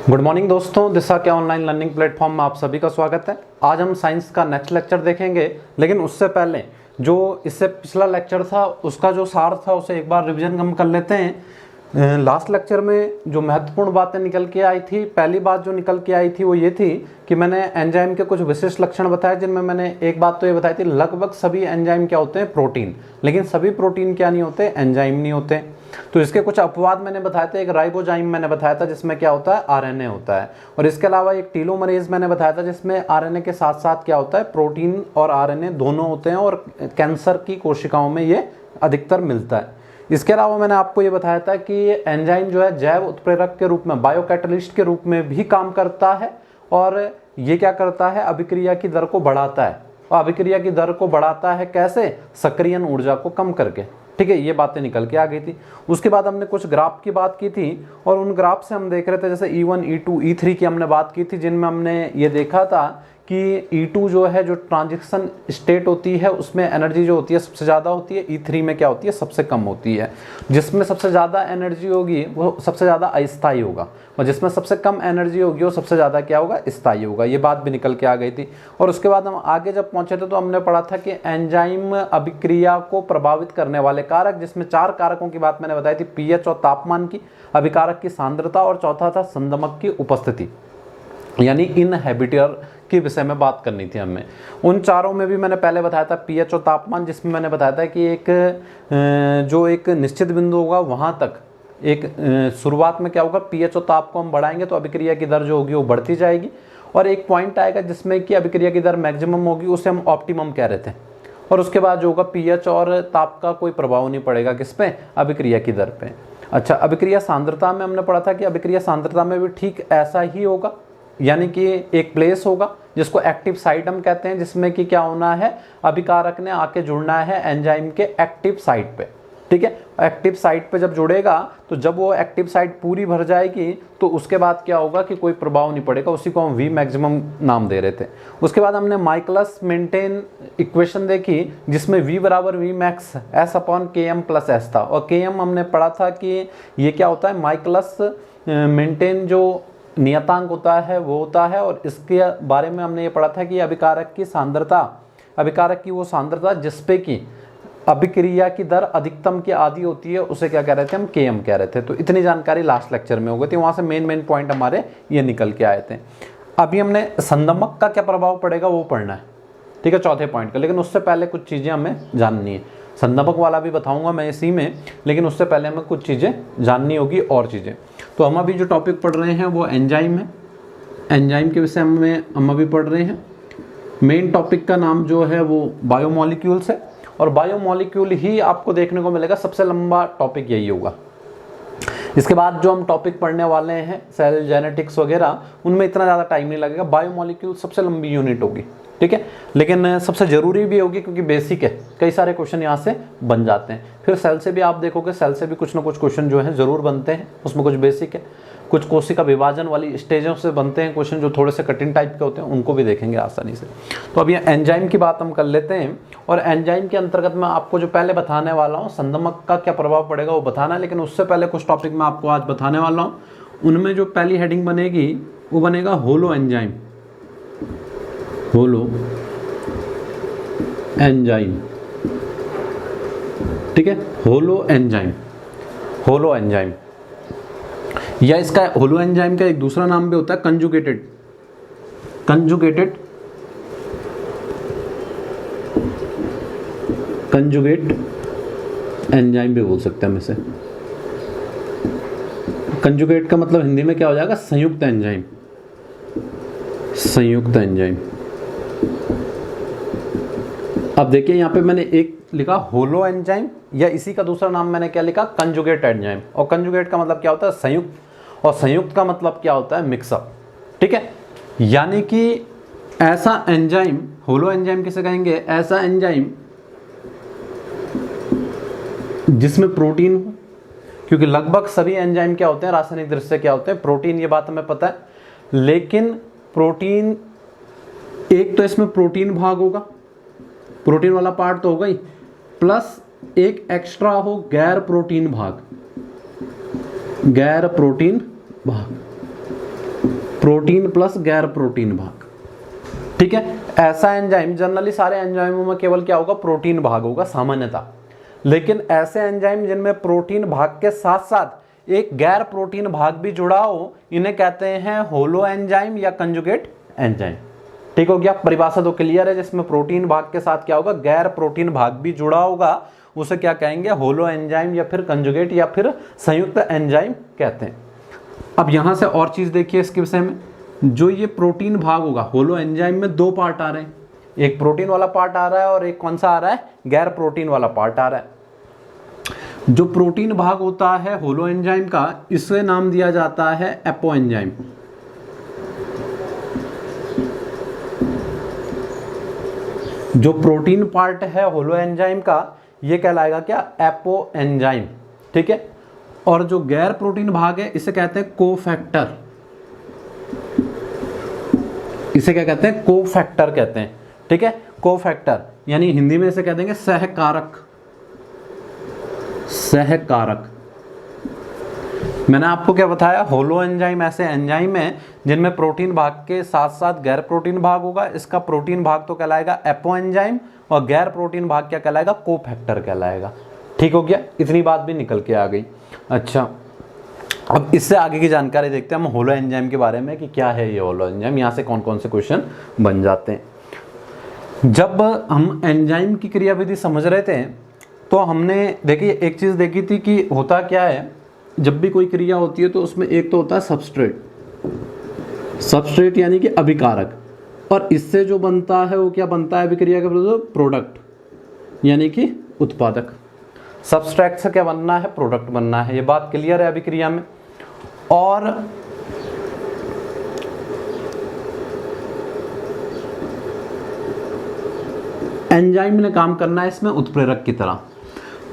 Good morning दोस्तों, दिशा के online learning platform में आप सभी का स्वागत है। आज हम साइंस का नेक्स्ट लेक्चर देखेंगे, लेकिन उससे पहले जो इससे पिछला लेक्चर था उसका जो सार था उसे एक बार रिवीजन हम कर लेते हैं। लास्ट लेक्चर में जो महत्वपूर्ण बातें निकल के आई थी, पहली बात जो निकल के आई थी वो ये थी कि मैंने एंजाइम के कुछ विशिष्ट लक्षण बताए, जिनमें मैंने एक बात तो ये बताई थी, लगभग सभी एंजाइम क्या होते हैं, प्रोटीन। लेकिन सभी प्रोटीन क्या नहीं होते, एंजाइम नहीं होते। तो इसके कुछ अपवाद मैंने बताए थे। एक राइबोजाइम मैंने बताया था जिसमें क्या होता है, आरएनए होता है, और इसके अलावा एक टीलोमरेज मैंने बताया था जिसमें आरएनए के साथ साथ क्या होता है, प्रोटीन और आरएनए दोनों होते हैं, और कैंसर की कोशिकाओं में ये अधिकतर मिलता है। इसके अलावा मैंने आपको ये बताया था कि एंजाइम जो है जैव उत्प्रेरक के रूप में, बायोकैटलिस्ट के रूप में भी काम करता है, और ये क्या करता है, अभिक्रिया की दर को बढ़ाता है। और अभिक्रिया की दर को बढ़ाता है कैसे, सक्रियण ऊर्जा को कम करके। ठीक है, ये बातें निकल के आ गई थी। उसके बाद हमने कुछ ग्राफ की बात की थी, और उन ग्राफ से हम देख रहे थे, जैसे E1, E2, E3 की हमने बात की थी, जिनमें हमने ये देखा था कि E2 जो है, जो ट्रांजिशन स्टेट होती है, उसमें एनर्जी जो होती है सबसे ज़्यादा होती है। E3 में क्या होती है, सबसे कम होती है। जिसमें सबसे ज़्यादा एनर्जी होगी वो सबसे ज़्यादा अस्थायी होगा, और जिसमें सबसे कम एनर्जी होगी वो सबसे ज़्यादा क्या होगा, स्थायी होगा। ये बात भी निकल के आ गई थी। और उसके बाद हम आगे जब पहुँचे थे तो हमने पढ़ा था कि एंजाइम अभिक्रिया को प्रभावित करने वाले कारक, जिसमें 4 कारकों की बात मैंने बताई थी, पीएच और तापमान की, अभिकारक की सांद्रता, और चौथा था संदमक की उपस्थिति, यानी इनहिबिटर के विषय में बात करनी थी हमें। उन चारों में भी मैंने पहले बताया था पीएच और तापमान, जिसमें मैंने बताया था कि एक निश्चित बिंदु होगा वहां तक एक शुरुआत में क्या होगा, पीएच और ताप को हम बढ़ाएंगे तो अभिक्रिया की दर जो होगी वो बढ़ती जाएगी, और एक पॉइंट आएगा जिसमें कि अभिक्रिया की दर मैक्सिमम होगी, उसे हम ऑप्टिमम कह रहे थे। और उसके बाद जो होगा, पीएच और ताप का कोई प्रभाव नहीं पड़ेगा किस पे, अभिक्रिया की दर पे। अच्छा, अभिक्रिया सांद्रता में हमने पढ़ा था कि अभिक्रिया सांद्रता में भी ठीक ऐसा ही होगा, यानी कि एक प्लेस होगा जिसको एक्टिव साइट हम कहते हैं, जिसमें कि क्या होना है, अभिकारक ने आके जुड़ना है एंजाइम के एक्टिव साइट पे। ठीक है, एक्टिव साइट पे जब जुड़ेगा तो जब वो एक्टिव साइट पूरी भर जाएगी तो उसके बाद क्या होगा कि कोई प्रभाव नहीं पड़ेगा, उसी को हम वी मैक्सिमम नाम दे रहे थे। उसके बाद हमने माइकलस मेंटेन इक्वेशन देखी, जिसमें V बराबर वी मैक्स एस अपॉन के एम प्लस एस था, और के एम हमने पढ़ा था कि ये क्या होता है, माइकलस मेंटेन जो नियतांक होता है वो होता है, और इसके बारे में हमने ये पढ़ा था कि अभिकारक की सांद्रता, अभिकारक की वो सांद्रता जिसपे कि अभिक्रिया की दर अधिकतम की आधी होती है, उसे क्या कह रहे थे हम, केएम कह रहे थे। तो इतनी जानकारी लास्ट लेक्चर में हो गई थी, वहाँ से मेन पॉइंट हमारे ये निकल के आए थे। अभी हमने संदमक का क्या प्रभाव पड़ेगा वो पढ़ना है, ठीक है, चौथे पॉइंट का। लेकिन उससे पहले कुछ चीज़ें हमें जाननी है, संदमक वाला भी बताऊंगा मैं इसी में, लेकिन उससे पहले हमें कुछ चीज़ें जाननी होगी और चीज़ें। तो हम अभी जो टॉपिक पढ़ रहे हैं वो एंजाइम है, एंजाइम के विषय में हम अभी पढ़ रहे हैं। मेन टॉपिक का नाम जो है वो बायोमोलिक्यूल्स है, और बायोमोलिक्यूल ही आपको देखने को मिलेगा सबसे लंबा टॉपिक यही होगा। इसके बाद जो हम टॉपिक पढ़ने वाले हैं सेल जेनेटिक्स वगैरह, उनमें इतना ज़्यादा टाइम नहीं लगेगा। बायोमोलिक्यूल सबसे लंबी यूनिट होगी, ठीक है, लेकिन सबसे ज़रूरी भी होगी क्योंकि बेसिक है, कई सारे क्वेश्चन यहाँ से बन जाते हैं। फिर सेल से भी आप देखोगे, सेल से भी कुछ ना कुछ क्वेश्चन जो है ज़रूर बनते हैं, उसमें कुछ बेसिक है, कुछ कोशिका विभाजन वाली स्टेजों से बनते हैं क्वेश्चन जो थोड़े से कठिन टाइप के होते हैं, उनको भी देखेंगे आसानी से। तो अब ये एंजाइम की बात हम कर लेते हैं, और एंजाइम के अंतर्गत मैं आपको जो पहले बताने वाला हूँ, संदमक का क्या प्रभाव पड़ेगा वो बताना है। लेकिन उससे पहले कुछ टॉपिक मैं आपको आज बताने वाला हूँ, उनमें जो पहली हेडिंग बनेगी वो बनेगा होलो एंजाइम, होलो एंजाइम, ठीक है, होलो एंजाइम, होलो एंजाइम, या इसका होलो एंजाइम का एक दूसरा नाम भी होता है कंजुगेटेड, कंजुगेटेड, कंजुगेट एंजाइम भी बोल सकते हैं हम इसे। कंजुगेट का मतलब हिंदी में क्या हो जाएगा, संयुक्त एंजाइम, संयुक्त एंजाइम। अब देखिए यहाँ पे मैंने एक लिखा होलो एंजाइम, या इसी का दूसरा नाम मैंने क्या लिखा, कंजुगेट एंजाइम। और कंजुगेट का मतलब क्या होता है, संयुक्त, और संयुक्त का मतलब क्या होता है, मिक्सअप, ठीक है। यानी कि ऐसा एंजाइम, होलो एंजाइम किसे कहेंगे, ऐसा एंजाइम जिसमें प्रोटीन हो, क्योंकि लगभग सभी एंजाइम क्या होते हैं, रासायनिक दृष्टि से क्या होते हैं, प्रोटीन, ये बात हमें पता है। लेकिन प्रोटीन, एक तो इसमें प्रोटीन भाग होगा, प्रोटीन वाला पार्ट तो होगा ही, प्लस एक एक्स्ट्रा हो गैर प्रोटीन भाग, गैर प्रोटीन भाग, प्रोटीन प्लस गैर प्रोटीन भाग, ठीक है। ऐसा एंजाइम, जनरली सारे एंजाइमों में केवल क्या होगा, प्रोटीन भाग होगा सामान्यतः, लेकिन ऐसे एंजाइम जिनमें प्रोटीन भाग के साथ साथ एक गैर प्रोटीन भाग भी जुड़ा हो, इन्हें कहते हैं होलो एंजाइम या कंजुगेट एंजाइम। ठीक हो गया, परिभाषा तो क्लियर है। जिसमें प्रोटीन भाग के साथ क्या होगा, गैर प्रोटीन भाग भी जुड़ा होगा, उसे क्या कहेंगे, होलो एंजाइम या फिर कंजुगेट या फिर संयुक्त एंजाइम कहते हैं। अब यहां से और चीज देखिए इसके विषय में, जो ये प्रोटीन भाग होगा, होलो एंजाइम में दो पार्ट आ रहे हैं, एक प्रोटीन वाला पार्ट आ रहा है और एक कौन सा आ रहा है, गैर प्रोटीन वाला पार्ट आ रहा है। जो प्रोटीन भाग होता है होलो एंजाइम का, इसे नाम दिया जाता है एपो एंजाइम। जो प्रोटीन पार्ट है होलो एंजाइम का, ये कहलाएगा क्या, एपो एंजाइम, ठीक है। और जो गैर प्रोटीन भाग है, इसे कहते हैं कोफैक्टर। इसे क्या कहते हैं, कोफैक्टर कहते हैं, ठीक है। कोफैक्टर यानी हिंदी में इसे कह देंगे सहकारक। सहकारक, मैंने आपको क्या बताया, होलो एंजाइम ऐसे एंजाइम है जिनमें प्रोटीन भाग के साथ साथ गैर प्रोटीन भाग होगा। इसका प्रोटीन भाग तो कहलाएगा एपो एंजाइम और गैर प्रोटीन भाग क्या कहलाएगा, कोफैक्टर कहलाएगा। ठीक हो गया, इतनी बात भी निकल के आ गई। अच्छा, अब इससे आगे की जानकारी देखते हैं हम होलो एंजाइम के बारे में कि क्या है ये होलो एंजाइम, यहाँ से कौन कौन से क्वेश्चन बन जाते हैं। जब हम एंजाइम की क्रियाविधि समझ रहे थे तो हमने देखिए एक चीज़ देखी थी कि होता क्या है, जब भी कोई क्रिया होती है तो उसमें एक तो होता है सबस्ट्रेट, सबस्ट्रेट यानी कि अभिकारक, और इससे जो बनता है वो क्या बनता है अभिक्रिया के, प्रोडक्ट यानी कि उत्पादक। सबस्ट्रेट से क्या बनना है, प्रोडक्ट बनना है, ये बात क्लियर है अभिक्रिया में। और एंजाइम ने काम करना है इसमें उत्प्रेरक की तरह।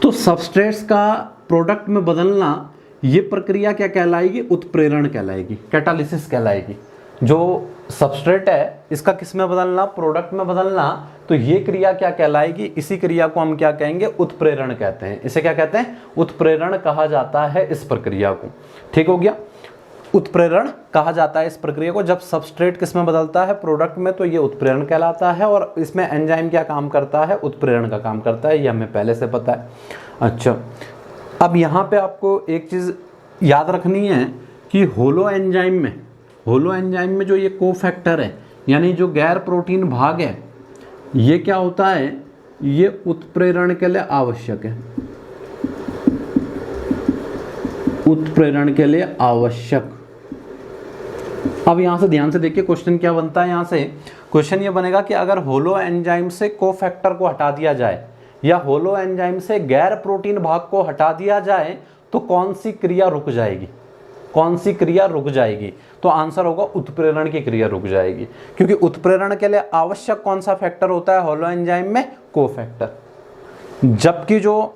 तो सबस्ट्रेट्स का प्रोडक्ट में बदलना, ये प्रक्रिया क्या कहलाएगी, उत्प्रेरण कहलाएगी, कैटालिसिस कहलाएगी। जो सबस्ट्रेट है इसका किस में बदलना, प्रोडक्ट में बदलना, तो ये क्रिया क्या कहलाएगी, इसी क्रिया को हम क्या कहेंगे, उत्प्रेरण कहते हैं। इसे क्या कहते हैं, उत्प्रेरण कहा जाता है इस प्रक्रिया को। ठीक हो गया, उत्प्रेरण कहा जाता है इस प्रक्रिया को। जब सबस्ट्रेट किस में बदलता है, प्रोडक्ट में, तो ये उत्प्रेरण कहलाता है। और इसमें एंजाइम क्या काम करता है, उत्प्रेरण का काम करता है, ये हमें पहले से पता है। अच्छा, अब यहाँ पे आपको एक चीज़ याद रखनी है कि होलो एंजाइम में जो ये कोफैक्टर है यानी जो गैर प्रोटीन भाग है, ये क्या होता है, ये उत्प्रेरण के लिए आवश्यक है, उत्प्रेरण के लिए आवश्यक। अब यहां से ध्यान से देखिए क्वेश्चन क्या बनता है। यहां से क्वेश्चन ये बनेगा कि अगर होलो एंजाइम से कोफैक्टर को हटा दिया जाए या होलो एंजाइम से गैर प्रोटीन भाग को हटा दिया जाए तो कौन सी क्रिया रुक जाएगी, कौन सी क्रिया रुक जाएगी। तो आंसर होगा उत्प्रेरण की क्रिया रुक जाएगी, क्योंकि उत्प्रेरण के लिए आवश्यक कौन सा फैक्टर होता है होलो एंजाइम में, कोफैक्टर। जबकि जो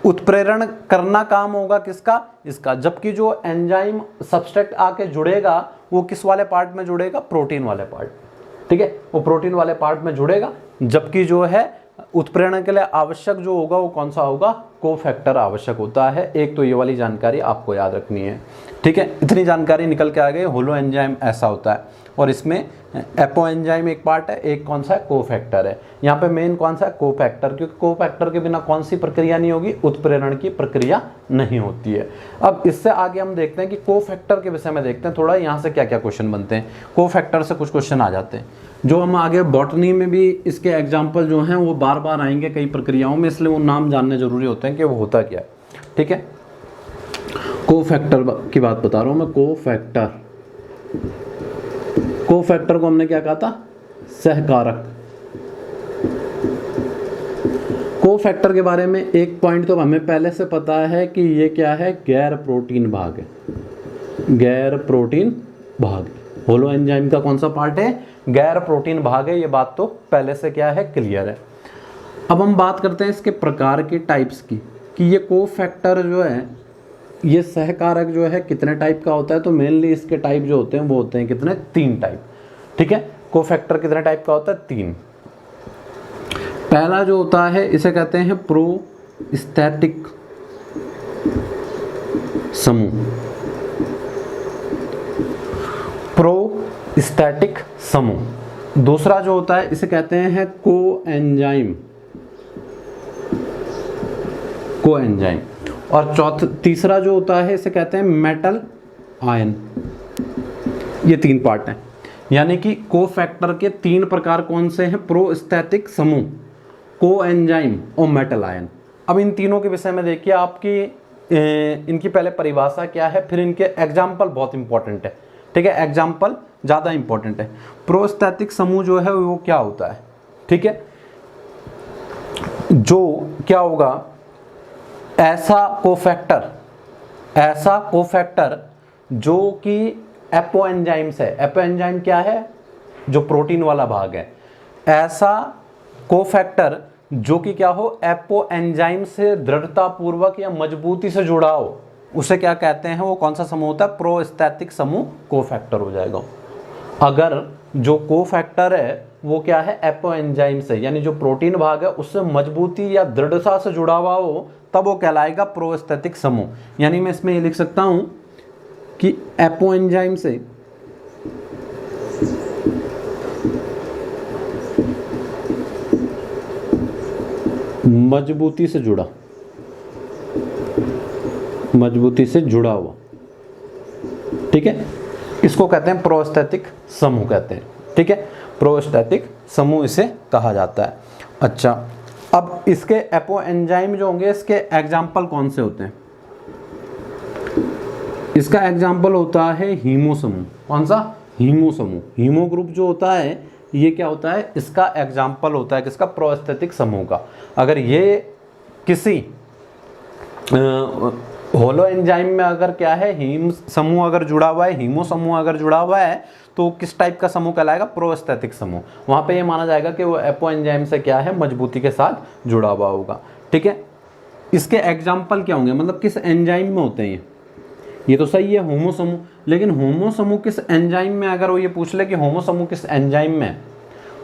उत्प्रेरण करना काम होगा किसका, इसका। जबकि जो एंजाइम सबस्ट्रेट आके जुड़ेगा वो किस वाले पार्ट में जुड़ेगा, प्रोटीन वाले पार्ट, ठीक है, वो प्रोटीन वाले पार्ट में जुड़ेगा। जबकि जो है उत्प्रेरण के लिए आवश्यक जो होगा वो कौन सा होगा, कोफैक्टर आवश्यक होता है। एक तो ये वाली जानकारी आपको याद रखनी है, ठीक है। इतनी जानकारी निकल के आ गई, होलो एंजाइम ऐसा होता है और इसमें एपो एंजाइम एक पार्ट है, एक कौन सा है, कोफैक्टर है। यहाँ पे मेन कौन सा है, कोफैक्टर, क्योंकि कोफैक्टर के बिना कौन सी प्रक्रिया नहीं होगी, उत्प्रेरण की प्रक्रिया नहीं होती है। अब इससे आगे हम देखते हैं कि कोफैक्टर के विषय में देखते हैं थोड़ा, यहाँ से क्या क्या क्वेश्चन बनते हैं। कोफैक्टर से कुछ क्वेश्चन आ जाते हैं जो हम आगे बॉटनी में भी इसके एग्जाम्पल जो हैं वो बार बार आएंगे कई प्रक्रियाओं में, इसलिए वो नाम जानने जरूरी होते हैं कि वो होता क्या है, ठीक है। कोफैक्टर की बात बता रहा हूं मैं, कोफैक्टर, कोफैक्टर को हमने क्या कहा था, सहकारक। कोफैक्टर के बारे में एक पॉइंट तो हमें पहले से पता है कि ये क्या है, गैर प्रोटीन भाग है, गैर प्रोटीन भाग। होलो एंजाइम का कौन सा पार्ट है, गैर प्रोटीन भाग है, ये बात तो पहले से क्या है, क्लियर है। अब हम बात करते हैं इसके प्रकार के टाइप्स की, कि ये कोफैक्टर जो है, ये सहकारक जो है कितने टाइप का होता है। तो मेनली इसके टाइप जो होते हैं वो होते हैं कितने, 3 टाइप, ठीक है। कोफैक्टर कितने टाइप का होता है, 3। पहला जो होता है इसे कहते हैं प्रोस्टैटिक समूह। स्टैटिक समूह। दूसरा जो होता है इसे कहते हैं कोएंजाइम, कोएंजाइम। और तीसरा जो होता है इसे कहते हैं मेटल आयन। ये 3 पार्ट हैं, यानी कि कोफैक्टर के 3 प्रकार कौन से हैं? प्रोस्टैटिक समूह, कोएंजाइम और मेटल आयन। अब इन तीनों के विषय में देखिए, आपकी इनकी पहले परिभाषा क्या है, फिर इनके एग्जाम्पल बहुत इंपॉर्टेंट है। ठीक है, एग्जाम्पल ज़्यादा इंपॉर्टेंट है। प्रोस्टैटिक समूह जो है वो क्या होता है? ठीक है, जो क्या होगा, ऐसा कोफैक्टर जो कि एपोएंजाइम से, एपोएंजाइम क्या है? जो प्रोटीन वाला भाग है। ऐसा कोफैक्टर जो कि क्या हो, एपोएंजाइम से दृढ़ता पूर्वक या मजबूती से जुड़ा हो, उसे क्या कहते हैं? वो कौन सा समूह होता है? प्रोस्टैटिक समूह कोफैक्टर हो जाएगा। अगर जो कोफैक्टर है वो क्या है? एपोएंजाइम से, यानी जो प्रोटीन भाग है उससे मजबूती या दृढ़ता से जुड़ा हुआ हो, तब वो कहलाएगा प्रोस्टैटिक समूह। यानी मैं इसमें ये लिख सकता हूं कि एपोएंजाइम से मजबूती से जुड़ा हुआ। ठीक है, इसको कहते हैं प्रोस्टैटिक समूह कहते हैं। ठीक है, प्रोस्टैटिक समूह इसे कहा जाता है। अच्छा, अब इसके एपोएंजाइम जो होंगे, इसके एग्जाम्पल कौन से होते हैं? इसका एग्जाम्पल होता है हीमो समूह। कौन सा? हीमो समूह। हीमो ग्रुप जो होता है ये क्या होता है? इसका एग्जाम्पल होता है किसका? प्रोस्टैटिक समूह का। अगर ये किसी होलो एंजाइम में अगर क्या है, हीम समूह अगर जुड़ा हुआ है, हीमो समूह अगर जुड़ा हुआ है, तो किस टाइप का समूह कहलाएगा? प्रोस्टैटिक समूह। वहां पे ये माना जाएगा कि वो एपोएंजाइम से क्या है, मजबूती के साथ जुड़ा हुआ होगा। ठीक है, इसके एग्जाम्पल क्या होंगे, मतलब किस एंजाइम में होते हैं ये तो सही है, होमो समूह। लेकिन होमो समूह किस एंजाइम में, अगर वो ये पूछ ले कि होमो समूह किस एंजाइम में,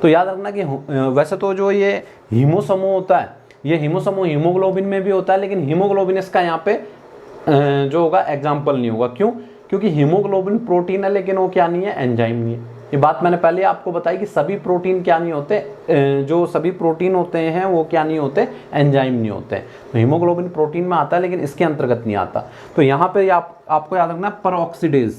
तो याद रखना कि वैसे तो जो ये हीमो समूह होता है, ये हीमो समूह हीमोग्लोबिन में भी होता है, लेकिन हीमोग्लोबिन इसका यहाँ पे जो होगा एग्जाम्पल नहीं होगा। क्यों? क्योंकि हीमोग्लोबिन प्रोटीन है, लेकिन वो क्या नहीं है? एंजाइम नहीं है। ये बात मैंने पहले आपको बताई कि सभी प्रोटीन क्या नहीं होते, जो सभी प्रोटीन होते हैं वो क्या नहीं होते? एंजाइम नहीं होते। तो हीमोग्लोबिन प्रोटीन में आता है, लेकिन इसके अंतर्गत नहीं आता। तो यहाँ पे आपको याद रखना परऑक्सीडेज,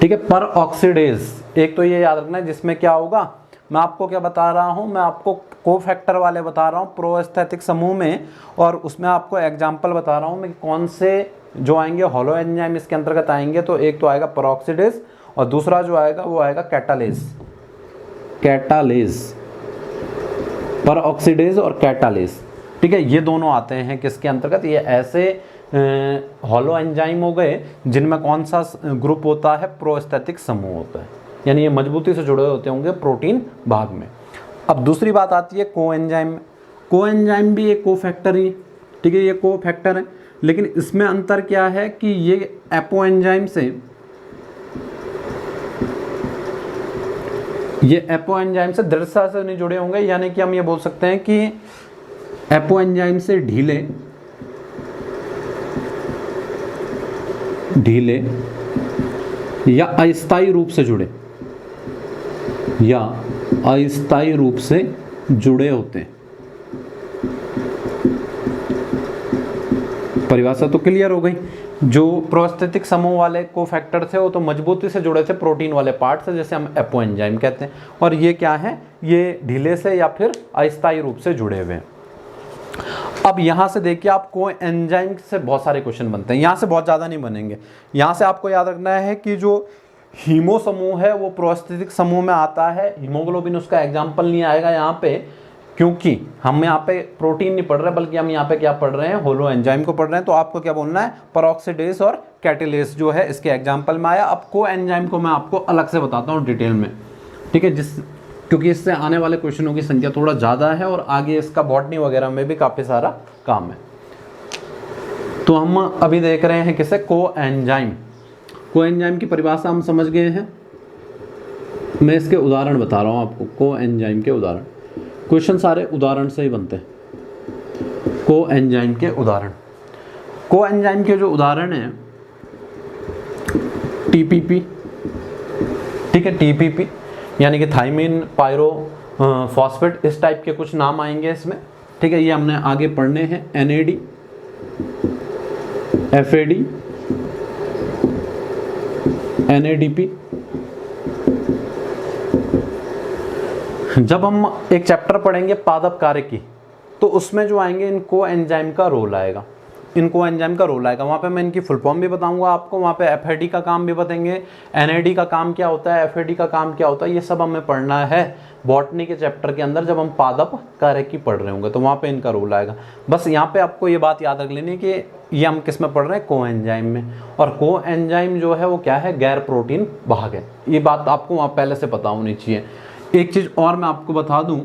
ठीक है, परऑक्सीडेज। एक तो ये याद रखना है, जिसमें क्या होगा, मैं आपको क्या बता रहा हूँ, मैं आपको कोफैक्टर वाले बता रहा हूँ प्रोस्टैटिक समूह में, और उसमें आपको एग्जाम्पल बता रहा हूँ मैं कौन से जो आएंगे होलो एंजाइम इसके अंतर्गत आएंगे। तो एक तो आएगा परऑक्सीडेज और दूसरा जो आएगा वो आएगा कैटालेज, परऑक्सीडेज और कैटालेज। ठीक है, ये दोनों आते हैं किसके अंतर्गत? ये ऐसे होलो एंजाइम हो गए जिनमें कौन सा ग्रुप होता है? प्रोस्टैटिक समूह होता है, यानी ये मजबूती से जुड़े होते होंगे प्रोटीन भाग में। अब दूसरी बात आती है कोएंजाइम। कोएंजाइम भी एक कोफैक्टर ही, ठीक है, ये कोफैक्टर है, लेकिन इसमें अंतर क्या है कि ये एपोएंजाइम से दृढ़ता से नहीं जुड़े होंगे, यानी कि हम ये बोल सकते हैं कि एपोएंजाइम से ढीले या अस्थायी रूप से जुड़े होते हैं। परिभाषा तो क्लियर हो गई। जो प्रोस्टैटिक समूह वाले कोफैक्टर थे वो तो मजबूती से जुड़े थे प्रोटीन वाले पार्ट से, जैसे हम एपोएंजाइम कहते हैं, और ये क्या है? ये ढीले से या फिर अस्थायी रूप से जुड़े हुए हैं। अब यहाँ से देखिए, आपको एंजाइम से बहुत सारे क्वेश्चन बनते हैं, यहाँ से बहुत ज़्यादा नहीं बनेंगे। यहाँ से आपको याद रखना है कि जो हीमो समूह है वो प्रोस्टैटिक समूह में आता है। हीमोग्लोबिन उसका एग्जाम्पल नहीं आएगा यहाँ पे, क्योंकि हम यहाँ पे प्रोटीन नहीं पढ़ रहे, बल्कि हम यहाँ पे क्या पढ़ रहे हैं? होलो एंजाइम को पढ़ रहे हैं। तो आपको क्या बोलना है? परऑक्सीडेज और कैटालेज जो है इसके एग्जाम्पल में आया। अब को एंजाइम को मैं आपको अलग से बताता हूँ डिटेल में, ठीक है, क्योंकि इससे आने वाले क्वेश्चनों की संख्या थोड़ा ज़्यादा है और आगे इसका बॉटनी वगैरह में भी काफ़ी सारा काम है। तो हम अभी देख रहे हैं किसे? कोएंजाइम। कोएंजाइम की परिभाषा हम समझ गए हैं। मैं इसके उदाहरण बता रहा हूँ आपको, कोएंजाइम के उदाहरण। क्वेश्चन सारे उदाहरण से ही बनते हैं। कोएंजाइम के उदाहरण, कोएंजाइम के जो उदाहरण हैं TPP, ठीक है, TPP यानी कि थाइमिन पायरो फॉस्फेट, इस टाइप के कुछ नाम आएंगे इसमें, ठीक है। ये हमने आगे पढ़ने हैं। NAD, FAD, NADP। जब हम एक चैप्टर पढ़ेंगे पादप कार्य की, तो उसमें जो आएंगे इनको एंजाइम का रोल आएगा, इनको एंजाइम का रोल आएगा। वहाँ पे मैं इनकी फुल फॉर्म भी बताऊंगा आपको, वहाँ पे FAD का काम भी बताएंगे, NAD का काम क्या होता है, FAD का काम क्या होता है, ये सब हमें पढ़ना है बॉटनी के चैप्टर के अंदर जब हम पादप कार्य की पढ़ रहे होंगे, तो वहाँ पे इनका रोल आएगा। बस यहाँ पे आपको ये बात याद रख लेनी है कि ये हम किस में पढ़ रहे हैं, को एंजाइम में। और को एंजाइम जो है वो क्या है, गैर प्रोटीन भाग है। ये बात आपको वहाँ पहले से पता होनी चाहिए। एक चीज़ और मैं आपको बता दूँ,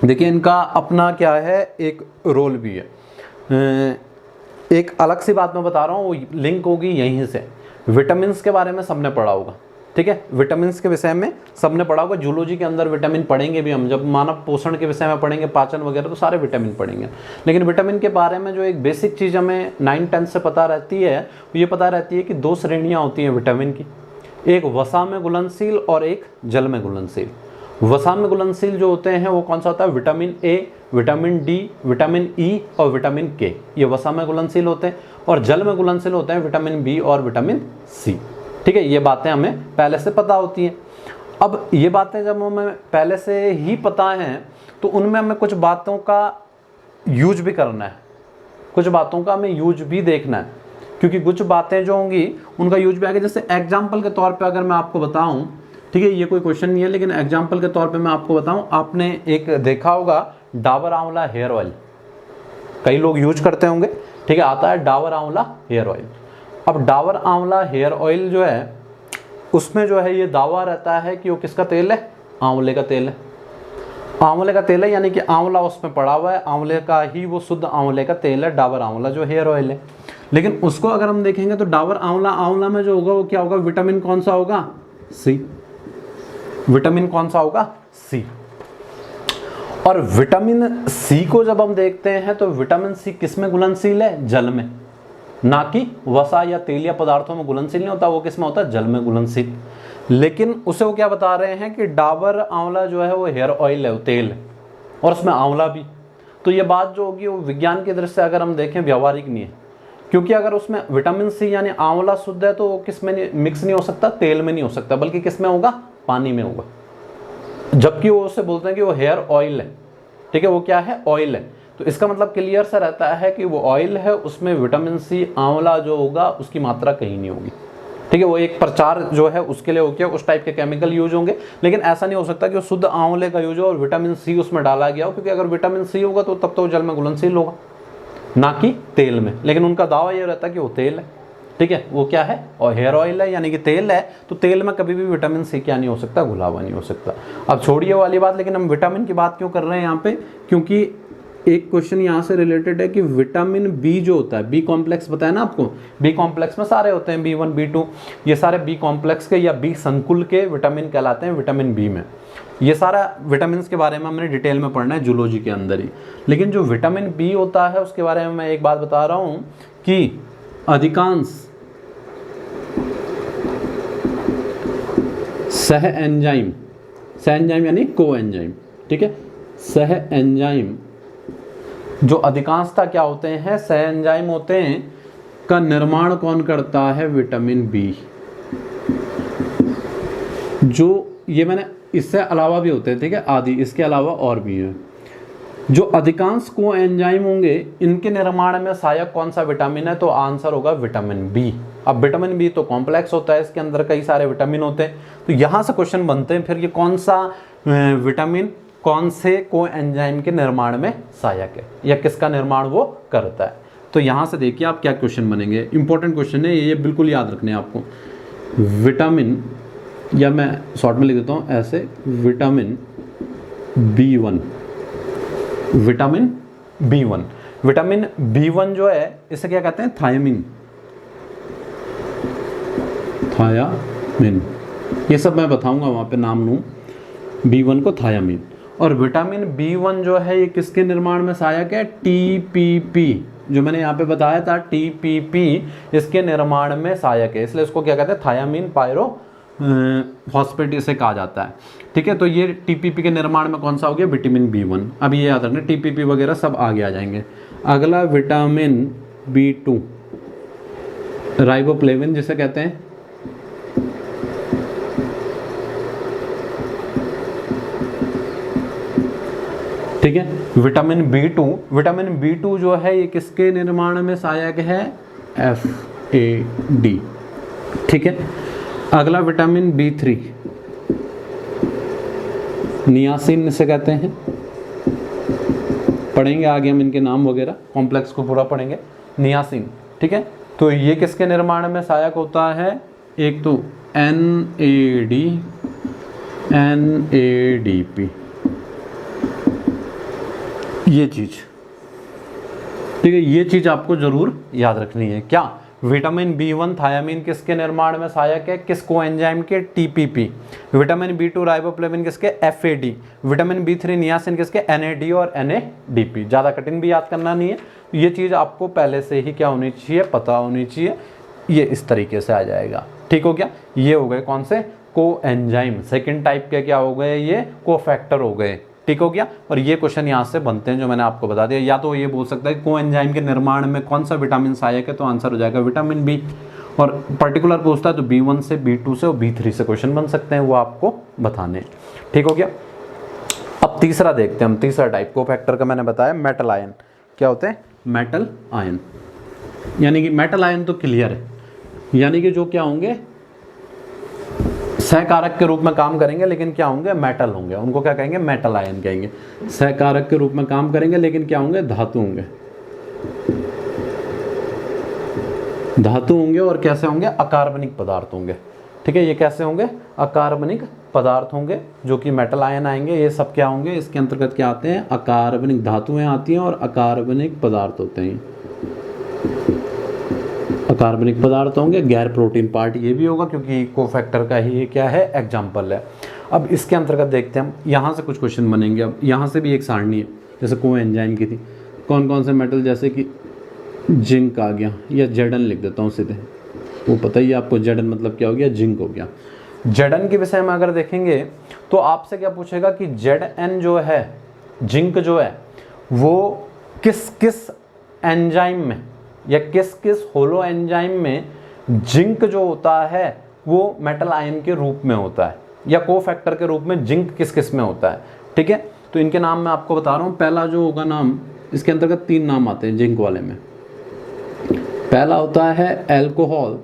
देखिए इनका अपना क्या है, एक रोल भी है। एक अलग सी बात मैं बता रहा हूँ, वो लिंक होगी यहीं से। विटामिन के बारे में सबने पढ़ा होगा, ठीक है, विटामिन के विषय में सबने पढ़ा होगा। जूलॉजी के अंदर विटामिन पढ़ेंगे भी हम, जब मानव पोषण के विषय में पढ़ेंगे, पाचन वगैरह, तो सारे विटामिन पढ़ेंगे। लेकिन विटामिन के बारे में जो एक बेसिक चीज़ हमें 9-10 से पता रहती है, ये पता रहती है कि 2 श्रेणियाँ होती हैं विटामिन की, एक वसा में घुलनशील और एक जल में घुलनशील। वसा में घुलनशील जो होते हैं वो कौन सा होता है, vitamin A, vitamin D, vitamin E और विटामिन K, ये वसा में घुलनशील होते हैं। और जल में घुलनशील होते हैं विटामिन B और विटामिन C, ठीक है। ये बातें हमें पहले से पता होती हैं। अब ये बातें जब हमें पहले से ही पता हैं, तो उनमें हमें कुछ बातों का यूज भी करना है, कुछ बातों का हमें यूज भी देखना है, क्योंकि कुछ बातें जो होंगी उनका यूज भी आएगा। जैसे एग्जाम्पल के तौर पर अगर मैं आपको बताऊँ, ठीक है, ये कोई क्वेश्चन नहीं है, लेकिन एग्जाम्पल के तौर पे मैं आपको बताऊं, आपने एक देखा होगा डाबर आंवला हेयर ऑयल, कई लोग यूज करते होंगे, ठीक है, आता है डाबर आंवला हेयर ऑयल। अब डाबर आंवला हेयर ऑयल जो है, उसमें जो है ये दावा रहता है कि वो किसका तेल है, आंवले का तेल है। आंवले का तेल है, यानी कि आंवला उसमें पड़ा हुआ है, आंवले का ही वो शुद्ध आंवले का तेल है, डाबर आंवला जो हेयर ऑयल है। लेकिन उसको अगर हम देखेंगे तो डाबर आंवला में जो होगा वो क्या होगा, विटामिन कौन सा होगा, C। विटामिन कौन सा होगा, C। और विटामिन C को जब हम देखते हैं तो विटामिन C किस में घुलनशील है, जल में, ना कि वसा या तेलीय पदार्थों में घुलनशील नहीं होता, वो किस में होता है, जल में घुलनशील। लेकिन उसे वो क्या बता रहे हैं कि डाबर आंवला जो है वो हेयर ऑयल है, वो तेल है, और उसमें आंवला भी। तो ये बात जो होगी वो विज्ञान की दृष्टि से अगर हम देखें व्यावहारिक नहीं है, क्योंकि अगर उसमें विटामिन C यानी आंवला शुद्ध है तो वो किस में मिक्स नहीं हो सकता, तेल में नहीं हो सकता, बल्कि किस में होगा, पानी में होगा। जबकि वो उससे बोलते हैं कि वो हेयर ऑयल है, ठीक है, वो क्या है, ऑयल है। तो इसका मतलब क्लियर सा रहता है कि वो ऑयल है, उसमें विटामिन C आंवला जो होगा उसकी मात्रा कहीं नहीं होगी, ठीक है। वो एक प्रचार जो है उसके लिए हो गया, उस टाइप के केमिकल यूज होंगे, लेकिन ऐसा नहीं हो सकता कि वो शुद्ध आंवले का यूज हो और विटामिन C उसमें डाला गया हो, क्योंकि अगर विटामिन C होगा तो तब तो जल में घुलनशील होगा, ना कि तेल में। लेकिन उनका दावा ये रहता है कि वो तेल है, ठीक है, वो क्या है, और हेयर ऑयल है, यानी कि तेल है। तो तेल में कभी भी विटामिन C क्या नहीं हो सकता, घुला हुआ नहीं हो सकता। अब छोड़िए वाली बात, लेकिन हम विटामिन की बात क्यों कर रहे हैं यहाँ पे, क्योंकि एक क्वेश्चन यहाँ से रिलेटेड है कि विटामिन B जो होता है, B कॉम्प्लेक्स बताया ना आपको, B कॉम्प्लेक्स में सारे होते हैं, B1 B2, ये सारे B कॉम्प्लेक्स के या B संकुल के विटामिन कहलाते हैं विटामिन B में। ये सारा विटामिन के बारे में हमने डिटेल में पढ़ना है जूलॉजी के अंदर ही। लेकिन जो विटामिन B होता है उसके बारे में मैं एक बात बता रहा हूँ कि अधिकांश सह एंजाइम यानी को एंजाइम, ठीक है, सह एंजाइम जो अधिकांशता क्या होते हैं, सह एंजाइम होते हैं, का निर्माण कौन करता है, विटामिन B। जो ये मैंने इससे अलावा भी होते हैं, ठीक है, आदि, इसके अलावा और भी हैं। जो अधिकांश को एंजाइम होंगे इनके निर्माण में सहायक कौन सा विटामिन है, तो आंसर होगा विटामिन B। अब विटामिन B तो कॉम्प्लेक्स होता है, इसके अंदर कई सारे विटामिन होते हैं, तो यहाँ से क्वेश्चन बनते हैं फिर ये कौन सा विटामिन कौन से को एंजाइम के निर्माण में सहायक है, या किसका निर्माण वो करता है। तो यहाँ से देखिए आप क्या क्वेश्चन बनेंगे, इंपॉर्टेंट क्वेश्चन है ये, बिल्कुल याद रखने हैं आपको। विटामिन, या मैं शॉर्ट में लिख देता हूँ ऐसे, vitamin B1, vitamin B1, vitamin B1 जो है इसे क्या कहते हैं, थायमिन, ये सब मैं बताऊंगा वहाँ पे नाम नूम, B1 को थायामीन। और विटामिन B1 जो है ये किसके निर्माण में सहायक है, TPP, जो मैंने यहाँ पे बताया था TPP इसके निर्माण में सहायक है, इसलिए इसको क्या कहते हैं, थायामीन पायरो फॉस्फेट इसे कहा जाता है। ठीक है, तो ये TPP के निर्माण में कौन सा हो गया, विटामिन B1। अब ये याद रखना, TPP वगैरह सब आगे आ जाएंगे। अगला विटामिन B2 राइबोफ्लेविन जिसे कहते हैं। ठीक है, विटामिन B2 जो है ये किसके निर्माण में सहायक है, FAD। ठीक है, अगला विटामिन B3 नियासिन इसे कहते हैं, पढ़ेंगे आगे हम इनके नाम वगैरह, कॉम्प्लेक्स को पूरा पढ़ेंगे, नियासिन। ठीक है, तो ये किसके निर्माण में सहायक होता है, एक तो NADP ये चीज। ठीक है, ये चीज आपको जरूर याद रखनी है। क्या, विटामिन B1 थायामीन किसके निर्माण में सहायक है, किस कोएंजाइम के, TPP। विटामिन B2 राइबोफ्लेविन किसके, FAD। विटामिन B3 नियासिन किसके, NAD और NADP। ज़्यादा कठिन भी याद करना नहीं है, ये चीज़ आपको पहले से ही क्या होनी चाहिए, पता होनी चाहिए। ये इस तरीके से आ जाएगा। ठीक हो गया, ये हो गए कौन से, कोएंजाइम। सेकेंड टाइप के क्या हो गए, ये कोफैक्टर हो गए। ठीक हो गया, और ये क्वेश्चन यहाँ से बनते हैं जो मैंने आपको बता दिया। या तो ये बोल सकता है कोएंजाइम के निर्माण में कौन सा विटामिन सहायक है, तो आंसर हो जाएगा विटामिन B। और पर्टिकुलर पूछता है तो B1 से B2 से और B3 से क्वेश्चन बन सकते हैं, वो आपको बताने। ठीक हो गया, अब तीसरा देखते हैं हम। तीसरा टाइप कोफैक्टर का मैंने बताया, मेटल आयन। क्या होते हैं, मेटल आयन। यानी कि मेटल आयन तो क्लियर है, यानी कि जो क्या होंगे, सहकारक के रूप में काम करेंगे लेकिन क्या होंगे, मेटल होंगे। उनको क्या कहेंगे, मेटल आयन कहेंगे। सहकारक के रूप में काम करेंगे लेकिन क्या होंगे, धातु होंगे। धातु होंगे और कैसे होंगे, अकार्बनिक पदार्थ होंगे। ठीक है, ये कैसे होंगे, अकार्बनिक पदार्थ होंगे जो कि मेटल आयन आएंगे। ये सब क्या होंगे, इसके अंतर्गत क्या आते हैं, अकार्बनिक धातुएं आती हैं और अकार्बनिक पदार्थ होते हैं। अकार्बनिक पदार्थ होंगे, गैर प्रोटीन पार्ट ये भी होगा क्योंकि कोफैक्टर का ही ये क्या है, एग्जाम्पल है। अब इसके अंतर्गत देखते हैं हम, यहाँ से कुछ क्वेश्चन बनेंगे। अब यहाँ से भी एक सारणी है, जैसे कोएंजाइम की थी, कौन कौन से मेटल, जैसे कि जिंक आ गया, या जेडन लिख देता हूँ सीधे, वो पता ही है आपको, जेडन मतलब क्या हो गया, जिंक हो गया। जेडन के विषय में अगर देखेंगे तो आपसे क्या पूछेगा कि Zn जो है, जिंक जो है, वो किस किस एंजाइम में या किस किस होलो एंजाइम में जिंक जो होता है वो मेटल आयन के रूप में होता है, या कोफैक्टर के रूप में जिंक किस किस में होता है। ठीक है, तो इनके नाम मैं आपको बता रहा हूँ। पहला जो होगा नाम, इसके अंतर्गत 3 नाम आते हैं जिंक वाले में। पहला होता है alcohol,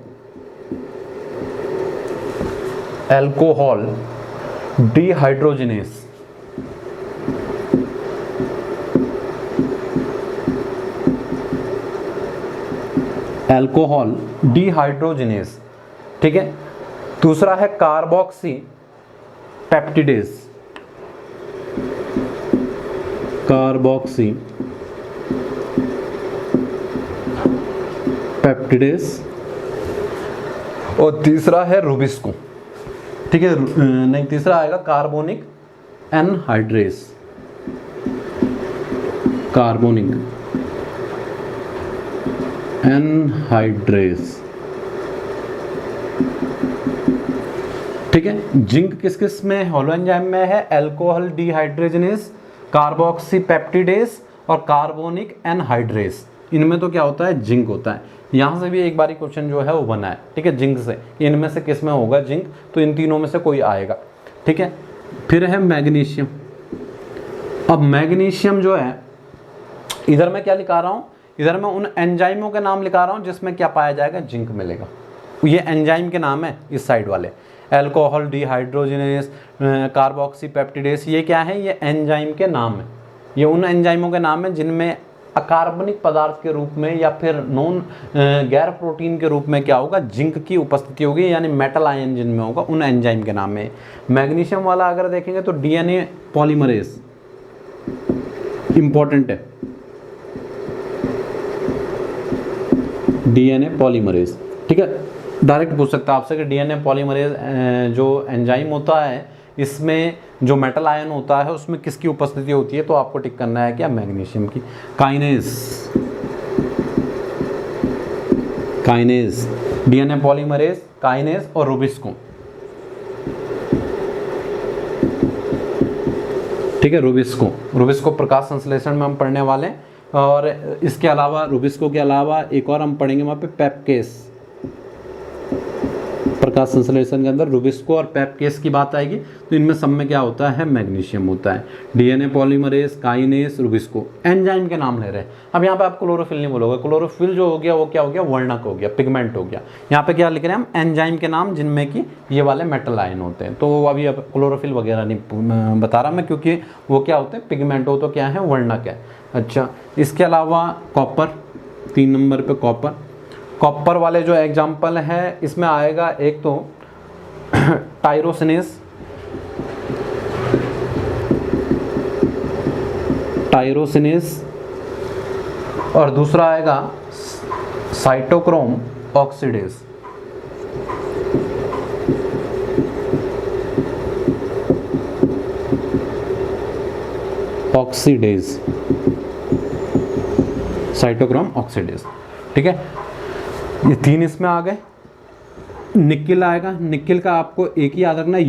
alcohol dehydrogenase. Alcohol dehydrogenase. ठीक है, दूसरा है कार्बोक्सी पेप्टिडेज, कार्बोक्सी पेप्टिडेज। और तीसरा है रुबिस्को। ठीक है, नहीं, तीसरा आएगा कार्बोनिक एनहाइड्रेस, कार्बोनिक एनहाइड्रेस। ठीक है, जिंक किस किस में, होलो एंजाइम में है, एल्कोहल डिहाइड्रोजिनेस, कार्बोक्सी पेप्टिडेस और कार्बोनिक एनहाइड्रेस। इनमें तो क्या होता है, जिंक होता है। यहाँ से भी एक बारी क्वेश्चन जो है वो बना है। ठीक है, जिंक से, इनमें से किस में होगा जिंक, तो इन तीनों में से कोई आएगा। ठीक है, फिर है मैग्नीशियम। अब मैग्नीशियम जो है, इधर मैं क्या लिखा रहा हूँ, इधर मैं उन एंजाइमों के नाम लिखा रहा हूँ जिसमें क्या पाया जाएगा, जिंक मिलेगा। ये एंजाइम के नाम है इस साइड वाले, एल्कोहल डिहाइड्रोजिनेस, कार्बोक्सी पेप्टिडेस, ये क्या है, ये एंजाइम के नाम है। ये उन एंजाइमों के नाम है जिनमें अकार्बनिक पदार्थ के रूप में या फिर नॉन गैर प्रोटीन के रूप में क्या होगा, जिंक की उपस्थिति होगी, यानी मेटल आयन जिनमें होगा, उन एंजाइम के नाम में। मैग्नीशियम वाला अगर देखेंगे तो DNA पॉलीमरेज इंपॉर्टेंट है, DNA पॉलीमरेज। ठीक है, डायरेक्ट पूछ सकता है आपसे कि DNA पॉलीमरेज जो एंजाइम होता है, इसमें जो मेटल आयन होता है उसमें किसकी उपस्थिति होती है, तो आपको टिक करना है क्या, मैग्नीशियम की। Kinase, kinase, DNA polymerase, kinase और रूबिस्को। ठीक है, रूबिस्को प्रकाश संश्लेषण में हम पढ़ने वाले हैं। और इसके अलावा रूबिस्को के अलावा एक और हम पढ़ेंगे वहाँ पे पेपकेस, प्रकाश संश्लेषण के अंदर रूबिस्को और पेपकेस की बात आएगी। तो इनमें सब में क्या होता है, मैग्नीशियम होता है। DNA polymerase, kinase, rubisco. Enzyme के नाम ले रहे हैं। अब यहाँ पे आप क्लोरोफिल नहीं बोलोगे, क्लोरोफिल जो हो गया वो क्या हो गया, वर्णक हो गया, पिगमेंट हो गया। यहाँ पे क्या लिख रहे हैं हम, एंजाइम के नाम जिनमें कि ये वाले मेटल आयन होते हैं। तो अभी अब क्लोरोफिल वगैरह नहीं बता रहा मैं, क्योंकि वो क्या होते हैं, पिगमेंट हो तो क्या है, वर्णक है। अच्छा, इसके अलावा कॉपर, 3 नंबर पे कॉपर। कॉपर वाले जो एग्जाम्पल है इसमें आएगा एक तो टायरोसिनेस और दूसरा आएगा साइटोक्रोम ऑक्सीडेज। Cytochrome oxidase. ठीक है, ये 3 इसमें आ गए। निकिल आएगा, निकिल का आपको एक ही याद रखना है,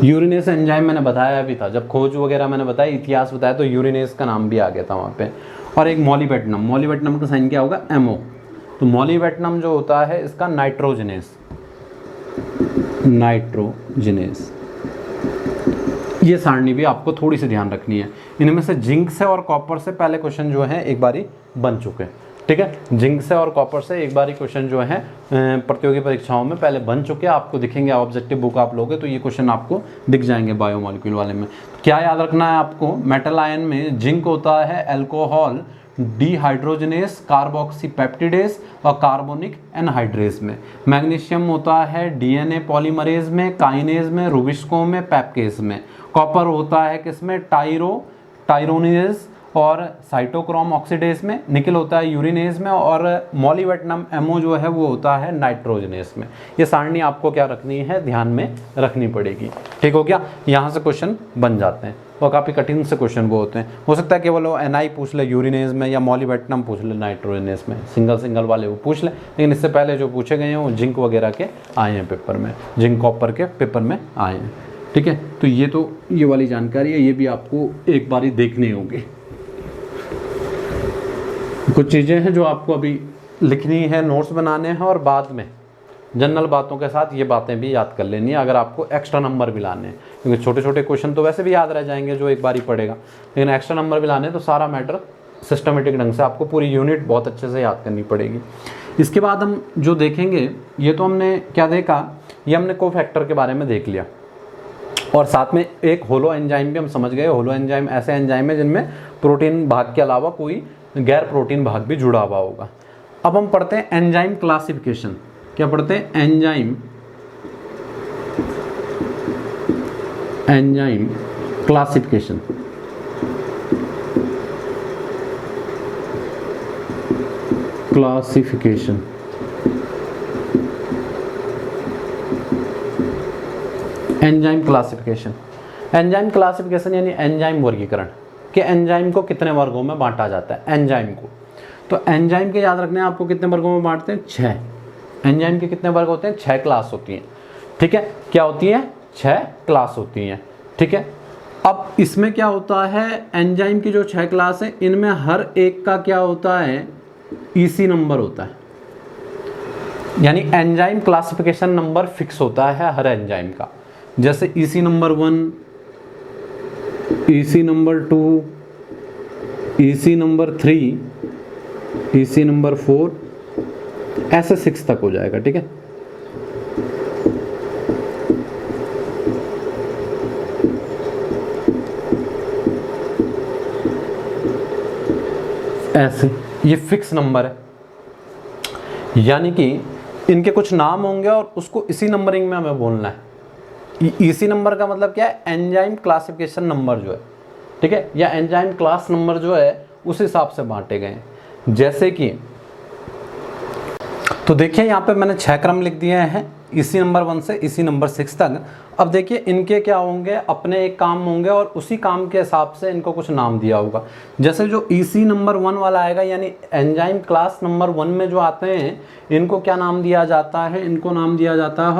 यूरिनेस एंजाइम मैंने बताया भी था जब खोज वगैरह मैंने बताया, इतिहास बताया, तो यूरिनेस का नाम भी आ गया था वहाँ पे। और एक मॉलीबेटनम का साइन क्या होगा, MO। तो मॉलीबेटनम जो होता है इसका नाइट्रोजनेस। ये सारणी भी आपको थोड़ी सी ध्यान रखनी है। इनमें से जिंक से और कॉपर से पहले क्वेश्चन जो है एक बारी बन चुके हैं। ठीक है, जिंक से और कॉपर से एक बारी क्वेश्चन जो है प्रतियोगी परीक्षाओं में पहले बन चुके हैं, आपको दिखेंगे। ऑब्जेक्टिव बुक आप लोगे तो ये क्वेश्चन आपको दिख जाएंगे बायोमोलिक्यूल वाले में। क्या याद रखना है आपको, मेटल आयन में जिंक होता है अल्कोहल डिहाइड्रोजनेस, कार्बोक्सीपेप्टिडेज और कार्बोनिक एनहाइड्रेज में। मैग्नीशियम होता है डीएनए पॉलीमरेज में, काइनेज में, रूबिस्को में, पेपकेस में। कॉपर होता है किसमें, टायरोनिनेज और साइटोक्रोम ऑक्सीडेज में। निकिल होता है यूरिनेज में और मॉलीबेटनम MO जो है वो होता है नाइट्रोजनेस में। ये सारणी आपको क्या रखनी है, ध्यान में रखनी पड़ेगी। ठीक हो गया, यहाँ से क्वेश्चन बन जाते हैं और काफ़ी कठिन से क्वेश्चन वो होते हैं। हो सकता है केवल वो NI पूछ ले यूरिनेज में या मॉलीबेटनम पूछ ले नाइट्रोजनेस में, सिंगल वाले वो पूछ ले। लेकिन इससे पहले जो पूछे गए हैं वो जिंक वगैरह के आए हैं पेपर में, जिंक कॉपर के पेपर में आए हैं। ठीक है, तो ये वाली जानकारी है, ये भी आपको एक बारी देखनी होगी। कुछ चीज़ें हैं जो आपको अभी लिखनी है, नोट्स बनाने हैं और बाद में जनरल बातों के साथ ये बातें भी याद कर लेनी है अगर आपको एक्स्ट्रा नंबर भी लाने हैं। क्योंकि छोटे छोटे क्वेश्चन तो वैसे भी याद रह जाएंगे जो एक बार ही पढ़ेगा, लेकिन एक्स्ट्रा नंबर भी लाने हैं तो सारा मैटर सिस्टमेटिक ढंग से आपको पूरी यूनिट बहुत अच्छे से याद करनी पड़ेगी। इसके बाद हम जो देखेंगे, ये तो हमने क्या देखा, ये हमने कोफैक्टर के बारे में देख लिया और साथ में एक होलो एंजाइम भी हम समझ गए। होलो एंजाइम ऐसे एंजाइम है जिनमें प्रोटीन भाग के अलावा कोई गैर प्रोटीन भाग भी जुड़ा हुआ होगा। अब हम पढ़ते हैं एंजाइम क्लासिफिकेशन। क्या पढ़ते हैं, एंजाइम क्लासिफिकेशन। एंजाइम क्लासिफिकेशन यानी एंजाइम वर्गीकरण कि एंजाइम को कितने वर्गों में बांटा जाता है। एंजाइम को तो एंजाइम के याद रखने हैं आपको, कितने वर्गों में बांटते हैं, 6। एंजाइम के कितने वर्ग होते हैं, 6 क्लास होती हैं। ठीक है, क्या होती है, 6 क्लास होती हैं। ठीक है, अब इसमें क्या होता है, एंजाइम की जो 6 क्लास है इनमें हर एक का क्या होता है, EC नंबर होता है। यानी एंजाइम क्लासिफिकेशन नंबर फिक्स होता है हर एंजाइम का। जैसे EC number 1, EC number 2, EC number 3, EC number 4, ऐसे 6 तक हो जाएगा। ठीक है, ऐसे ये फिक्स नंबर है, यानी कि इनके कुछ नाम होंगे और उसको इसी नंबरिंग में हमें बोलना है। EC नंबर का मतलब क्या है, एंजाइम क्लासिफिकेशन नंबर जो है, ठीक है, या एंजाइम क्लास नंबर जो है उस हिसाब से बांटे गए हैं। जैसे कि तो देखिए यहाँ पे मैंने 6 क्रम लिख दिए हैं। इसी नंबर 1 से इसी नंबर 6 तक। अब देखिए इनके क्या होंगे, अपने एक काम होंगे और उसी काम के हिसाब से इनको कुछ नाम दिया होगा। जैसे जो इसी नंबर 1 वाला आएगा यानी एंजाइम क्लास नंबर 1 में जो आते हैं इनको क्या नाम दिया जाता है, इनको नाम दिया जाता है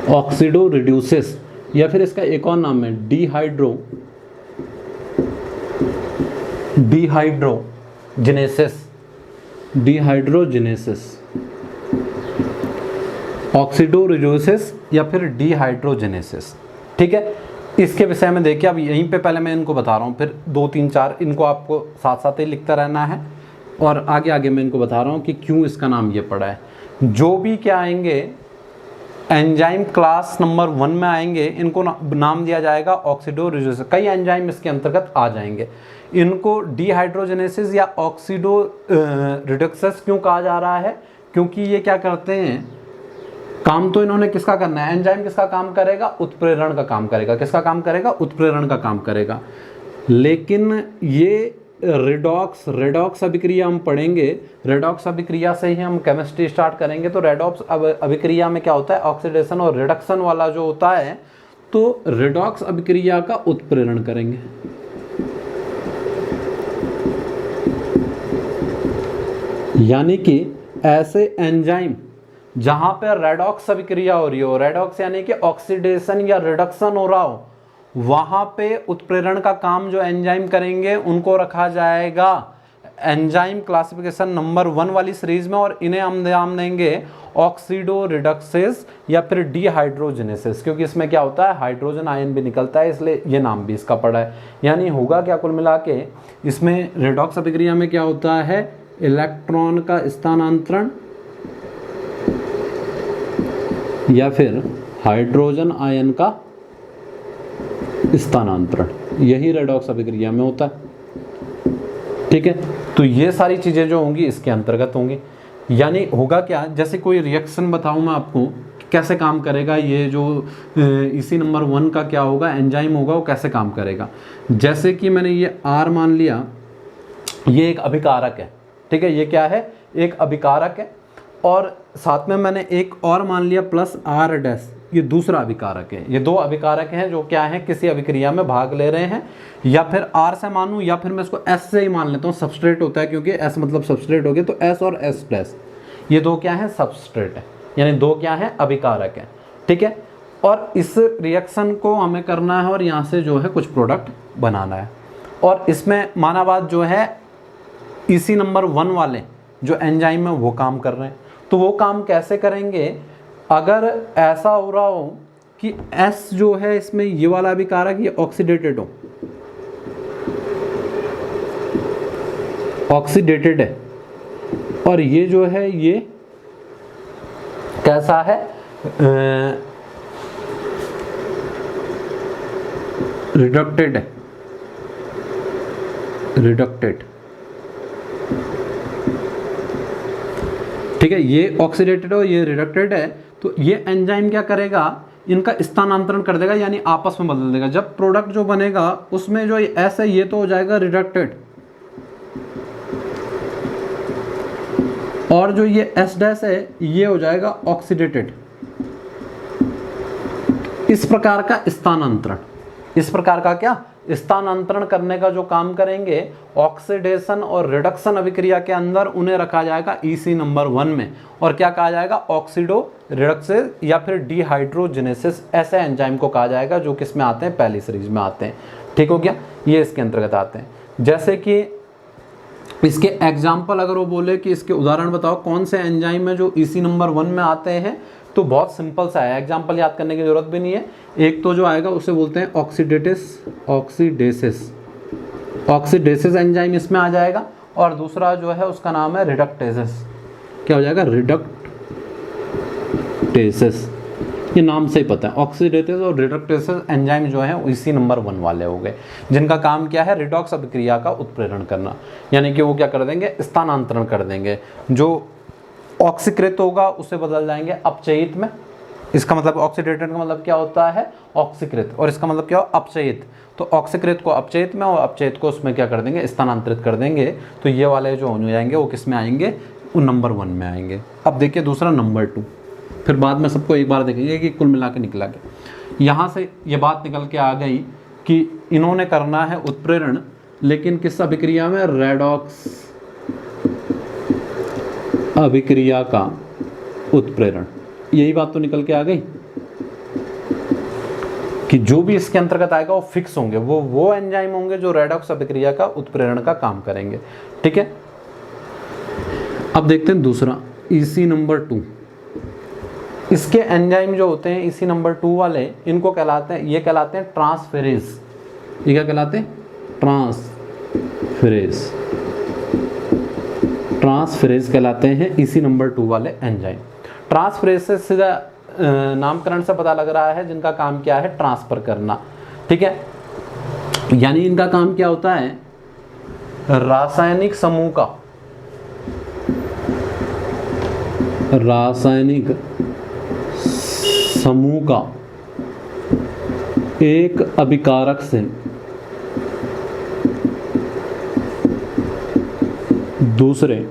ऑक्सीडो रिड्यूसिस, या फिर इसका एक और नाम है डिहाइड्रोजिनेसिस, ऑक्सीडो रिड्यूसिस या फिर डिहाइड्रोजिनेसिस। ठीक है, इसके विषय में देखिए अब यहीं पे पहले मैं इनको बता रहा हूँ, फिर 2 3 4 इनको आपको साथ साथ ही लिखता रहना है और आगे आगे मैं इनको बता रहा हूँ कि क्यों इसका नाम ये पड़ा है। जो भी क्या आएंगे एंजाइम क्लास नंबर 1 में आएंगे इनको नाम दिया जाएगा ऑक्सीडो रिड्यूसिस। कई एंजाइम इसके अंतर्गत आ जाएंगे, इनको डिहाइड्रोजिनेसिस या ऑक्सीडो रिडक्सेस क्यों कहा जा रहा है, क्योंकि ये क्या करते हैं, काम तो इन्होंने किसका करना है, एंजाइम किसका काम करेगा, उत्प्रेरण का काम करेगा। किसका काम करेगा, उत्प्रेरण का काम करेगा। लेकिन ये रेडॉक्स अभिक्रिया हम पढ़ेंगे, रेडॉक्स अभिक्रिया से ही हम केमिस्ट्री स्टार्ट करेंगे। तो रेडॉक्स अभिक्रिया में क्या होता है, ऑक्सीडेशन और रिडक्शन वाला जो होता है, तो रेडॉक्स अभिक्रिया का उत्प्रेरण करेंगे। यानी कि ऐसे एंजाइम जहां पे रेडॉक्स अभिक्रिया हो रही हो, रेडॉक्स यानी कि ऑक्सीडेशन या रिडक्शन हो रहा हो, वहां पे उत्प्रेरण का काम जो एंजाइम करेंगे उनको रखा जाएगा एंजाइम क्लासिफिकेशन नंबर 1 वाली सीरीज में, और इन्हें हम नाम देंगे ऑक्सीडो रिडक्सेस या फिर डिहाइड्रोजिनेसिस, क्योंकि इसमें क्या होता है, हाइड्रोजन आयन भी निकलता है, इसलिए ये नाम भी इसका पड़ा है। यानी होगा क्या कुल मिला के, इसमें रेडॉक्स अभिक्रिया में क्या होता है, इलेक्ट्रॉन का स्थानांतरण या फिर हाइड्रोजन आयन का स्थानांतरण, यही रेडॉक्स अभिक्रिया में होता है। ठीक है, तो ये सारी चीजें जो होंगी इसके अंतर्गत होंगी। यानी होगा क्या, जैसे कोई रिएक्शन बताऊं मैं आपको कैसे काम करेगा, ये जो इसी नंबर 1 का क्या होगा, एंजाइम होगा, वो कैसे काम करेगा। जैसे कि मैंने ये R मान लिया, ये एक अभिकारक है। ठीक है, ये क्या है, एक अभिकारक है, और साथ में मैंने एक और मान लिया प्लस R', ये दूसरा अभिकारक है। ये 2 अभिकारक हैं जो क्या है, किसी अभिक्रिया में भाग ले रहे हैं, या फिर R से मानूं या फिर मैं इसको S से ही मान लेता हूँ, सबस्ट्रेट होता है क्योंकि S मतलब सबस्ट्रेट हो गया, तो S और S', ये 2 क्या है, सबस्ट्रेट है, यानी 2 क्या है, अभिकारक है। ठीक है, और इस रिएक्शन को हमें करना है और यहाँ से जो है कुछ प्रोडक्ट बनाना है, और इसमें माना बात जो है इसी नंबर 1 वाले जो एंजाइम है वो काम कर रहे हैं। तो वो काम कैसे करेंगे, अगर ऐसा हो रहा हो कि S जो है इसमें ये वाला अभिकारक ये ऑक्सीडेटेड हो, ऑक्सीडेटेड है, और ये जो है ये कैसा है, रिडक्टेड है, रिडक्टेड। ठीक है, ये ऑक्सीडेटेड और ये रिडक्टेड है, तो ये एंजाइम क्या करेगा, इनका स्थानांतरण कर देगा, यानी आपस में बदल देगा। जब प्रोडक्ट जो बनेगा उसमें जो S है ये तो हो जाएगा रिडक्टेड, और जो ये S' है ये हो जाएगा ऑक्सीडेटेड। इस प्रकार का स्थानांतरण, इस प्रकार का क्या स्थानांतरण करने का जो काम करेंगे ऑक्सीडेशन और रिडक्शन अभिक्रिया के अंदर, उन्हें रखा जाएगा इसी नंबर 1 में, और क्या कहा जाएगा, ऑक्सीडो रिडक्सेस या फिर डिहाइड्रोजिनेसिस, ऐसे एंजाइम को कहा जाएगा जो किस में आते हैं, पहली सीरीज में आते हैं। ठीक हो गया, ये इसके अंतर्गत आते हैं। जैसे कि इसके एग्जाम्पल अगर वो बोले कि इसके उदाहरण बताओ कौन से एंजाइम है जो इसी नंबर 1 में आते हैं, तो बहुत सिंपल सा है, एग्जाम्पल याद करने की जरूरत भी नहीं है। एक तो जो आएगा उसे बोलते हैं ऑक्सीडेसिस एंजाइम इसमें आ जाएगा, और दूसरा जो है उसका नाम है रिडक्टेसिस। क्या हो जाएगा, रिडक्टेसिस, ये नाम से ही पता है। ऑक्सीडेटिव और रिडक्टेसिस एंजाइम जो है इसी नंबर 1 वाले हो गए, जिनका काम क्या है, रिडॉक्स अभिक्रिया का उत्प्रेरण करना, यानी कि वो क्या कर देंगे, स्थानांतरण कर देंगे। जो ऑक्सीकृत होगा उसे बदल जाएंगे अपचयित में, इसका मतलब ऑक्सीडेटेड का मतलब क्या होता है, ऑक्सीकृत, और इसका मतलब क्या हो, अपचयित। तो ऑक्सीकृत को अपचयित में और अपचयित को उसमें क्या कर देंगे, स्थानांतरित कर देंगे। तो ये वाले जो हो जाएंगे वो किस में आएंगे, वो नंबर 1 में आएंगे। अब देखिए दूसरा नंबर 2, फिर बाद में सबको एक बार देखेंगे कि कुल मिला के निकला क्या। यहाँ से ये बात निकल के आ गई कि इन्होंने करना है उत्प्रेरण, लेकिन किस अभिक्रिया में, रेडॉक्स अभिक्रिया का उत्प्रेरण। यही बात तो निकल के आ गई कि जो भी इसके अंतर्गत आएगा वो फिक्स होंगे, वो एंजाइम होंगे जो रेडॉक्स अभिक्रिया का उत्प्रेरण का काम करेंगे। ठीक है, अब देखते हैं दूसरा EC नंबर 2। इसके एंजाइम जो होते हैं EC नंबर 2 वाले, इनको कहलाते हैं, ये कहलाते हैं ट्रांसफेरेज। ये क्या कहलाते हैं, ट्रांसफेरेज। ट्रांसफेरेज कहलाते हैं EC नंबर 2 वाले एंजाइम। ट्रांसफेरेज से सीधा नामकरण से पता लग रहा है जिनका काम क्या है, ट्रांसफर करना। ठीक है, यानी इनका काम क्या होता है, रासायनिक समूह का, रासायनिक समूह का एक अभिकारक से दूसरे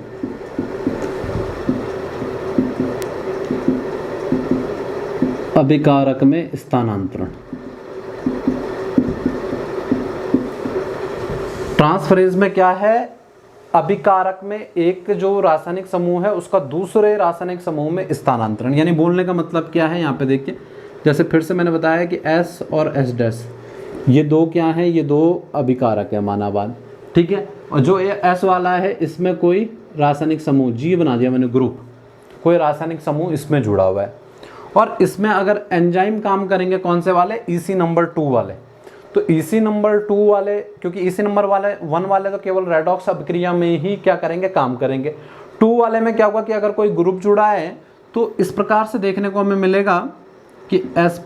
अभिकारक में स्थानांतरण। ट्रांसफरेज में क्या है, अभिकारक में एक जो रासायनिक समूह है उसका दूसरे रासायनिक समूह में स्थानांतरण। यानी बोलने का मतलब क्या है, यहाँ पे देखिए, जैसे फिर से मैंने बताया कि S और S' ये दो क्या है, ये दो अभिकारक है मानावाद। ठीक है, और जो ये S वाला है इसमें कोई रासायनिक समूह G बना दिया मैंने, ग्रुप, कोई रासायनिक समूह इसमें जुड़ा हुआ है। और इसमें अगर एंजाइम काम करेंगे कौन से वाले, EC नंबर 2 वाले। तो EC नंबर 2 वाले, क्योंकि EC नंबर वाले 1 वाले तो केवल रेडॉक्स अभिक्रिया में ही क्या करेंगे, काम करेंगे। 2 वाले में क्या होगा कि अगर कोई ग्रुप जुड़ा है तो इस प्रकार से देखने को हमें मिलेगा कि S+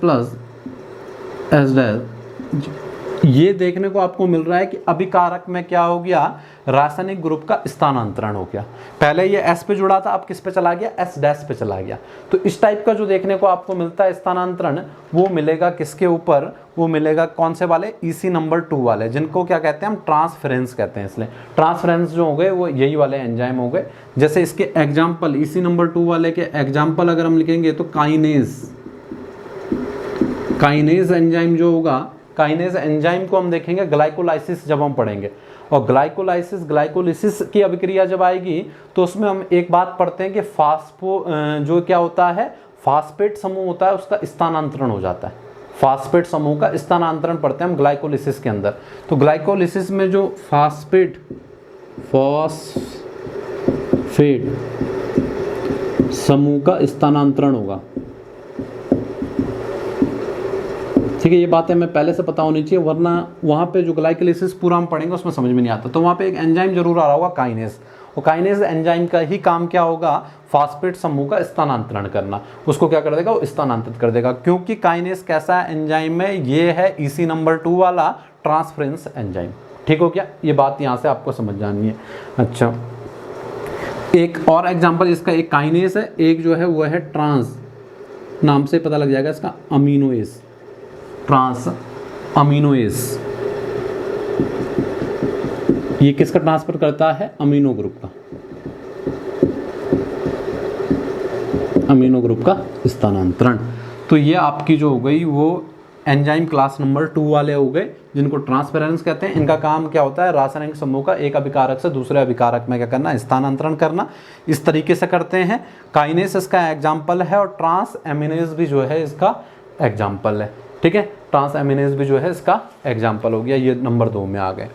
S', ये देखने को आपको मिल रहा है कि अभिकारक में क्या हो गया, रासायनिक ग्रुप का स्थानांतरण हो गया। पहले ये S पे जुड़ा था, अब किस पे चला गया, S' पे चला गया। तो इस टाइप का जो देखने को आपको मिलता है स्थानांतरण, वो मिलेगा किसके ऊपर, वो मिलेगा कौन से वाले, EC नंबर 2 वाले, जिनको क्या कहते हैं हम, ट्रांसफेरेंस कहते हैं। इसलिए ट्रांसफेरेंस जो हो गए वो यही वाले एंजाइम हो गए। जैसे इसके एग्जाम्पल, EC नंबर 2 वाले के एग्जाम्पल अगर हम लिखेंगे तो काइनेज, काइनेज एंजाइम जो होगा, काइनेज एंजाइम को हम देखेंगे ग्लाइकोलाइसिस जब हम पढ़ेंगे। और ग्लाइकोलाइसिस की अभिक्रिया जब आएगी तो उसमें हम एक बात पढ़ते हैं कि जो क्या होता है, फास्फेट समूह होता है उसका स्थानांतरण हो जाता है। फास्फेट समूह का स्थानांतरण पढ़ते हैं हम ग्लाइकोलिसिस के अंदर। तो ग्लाइकोलिसिस में जो फास्फेट समूह का स्थानांतरण होगा। ठीक है, ये बातें मैं पहले से पता होनी चाहिए, वरना वहाँ पे जो ग्लाइकोलिसिस पूरा हम पढ़ेंगे उसमें समझ में नहीं आता। तो वहाँ पे एक एंजाइम जरूर आ रहा होगा, काइनेज। और काइनेज एंजाइम का ही काम क्या होगा, फास्फेट समूह का स्थानांतरण करना। उसको क्या कर देगा, वो स्थानांतरित कर देगा। क्योंकि काइनेज कैसा एंजाइम है, ये है EC नंबर 2 वाला ट्रांसफरेंस एंजाइम। ठीक हो क्या, ये बात यहाँ से आपको समझ जानी है। अच्छा, एक और एग्जाम्पल इसका, एक काइनेज है, एक जो है वो है ट्रांस, नाम से पता लग जाएगा इसका, अमीनोएज, ट्रांस अमीनोएज। ये किसका ट्रांसफर करता है, अमीनो ग्रुप का, अमीनो ग्रुप का स्थानांतरण। तो ये आपकी जो हो गई वो एंजाइम क्लास नंबर 2 वाले हो गए, जिनको ट्रांसफेरेंस कहते हैं। इनका काम क्या होता है, रासायनिक समूह का एक अभिकारक से दूसरे अभिकारक में क्या करना, स्थानांतरण करना। इस तरीके से करते हैं। काइनेस इसका एग्जाम्पल है और ट्रांस एमिनेज भी जो है इसका एग्जाम्पल है। ठीक है, ट्रांस एमिनेज भी जो है इसका एग्जाम्पल हो गया। ये नंबर 2 में आ गए।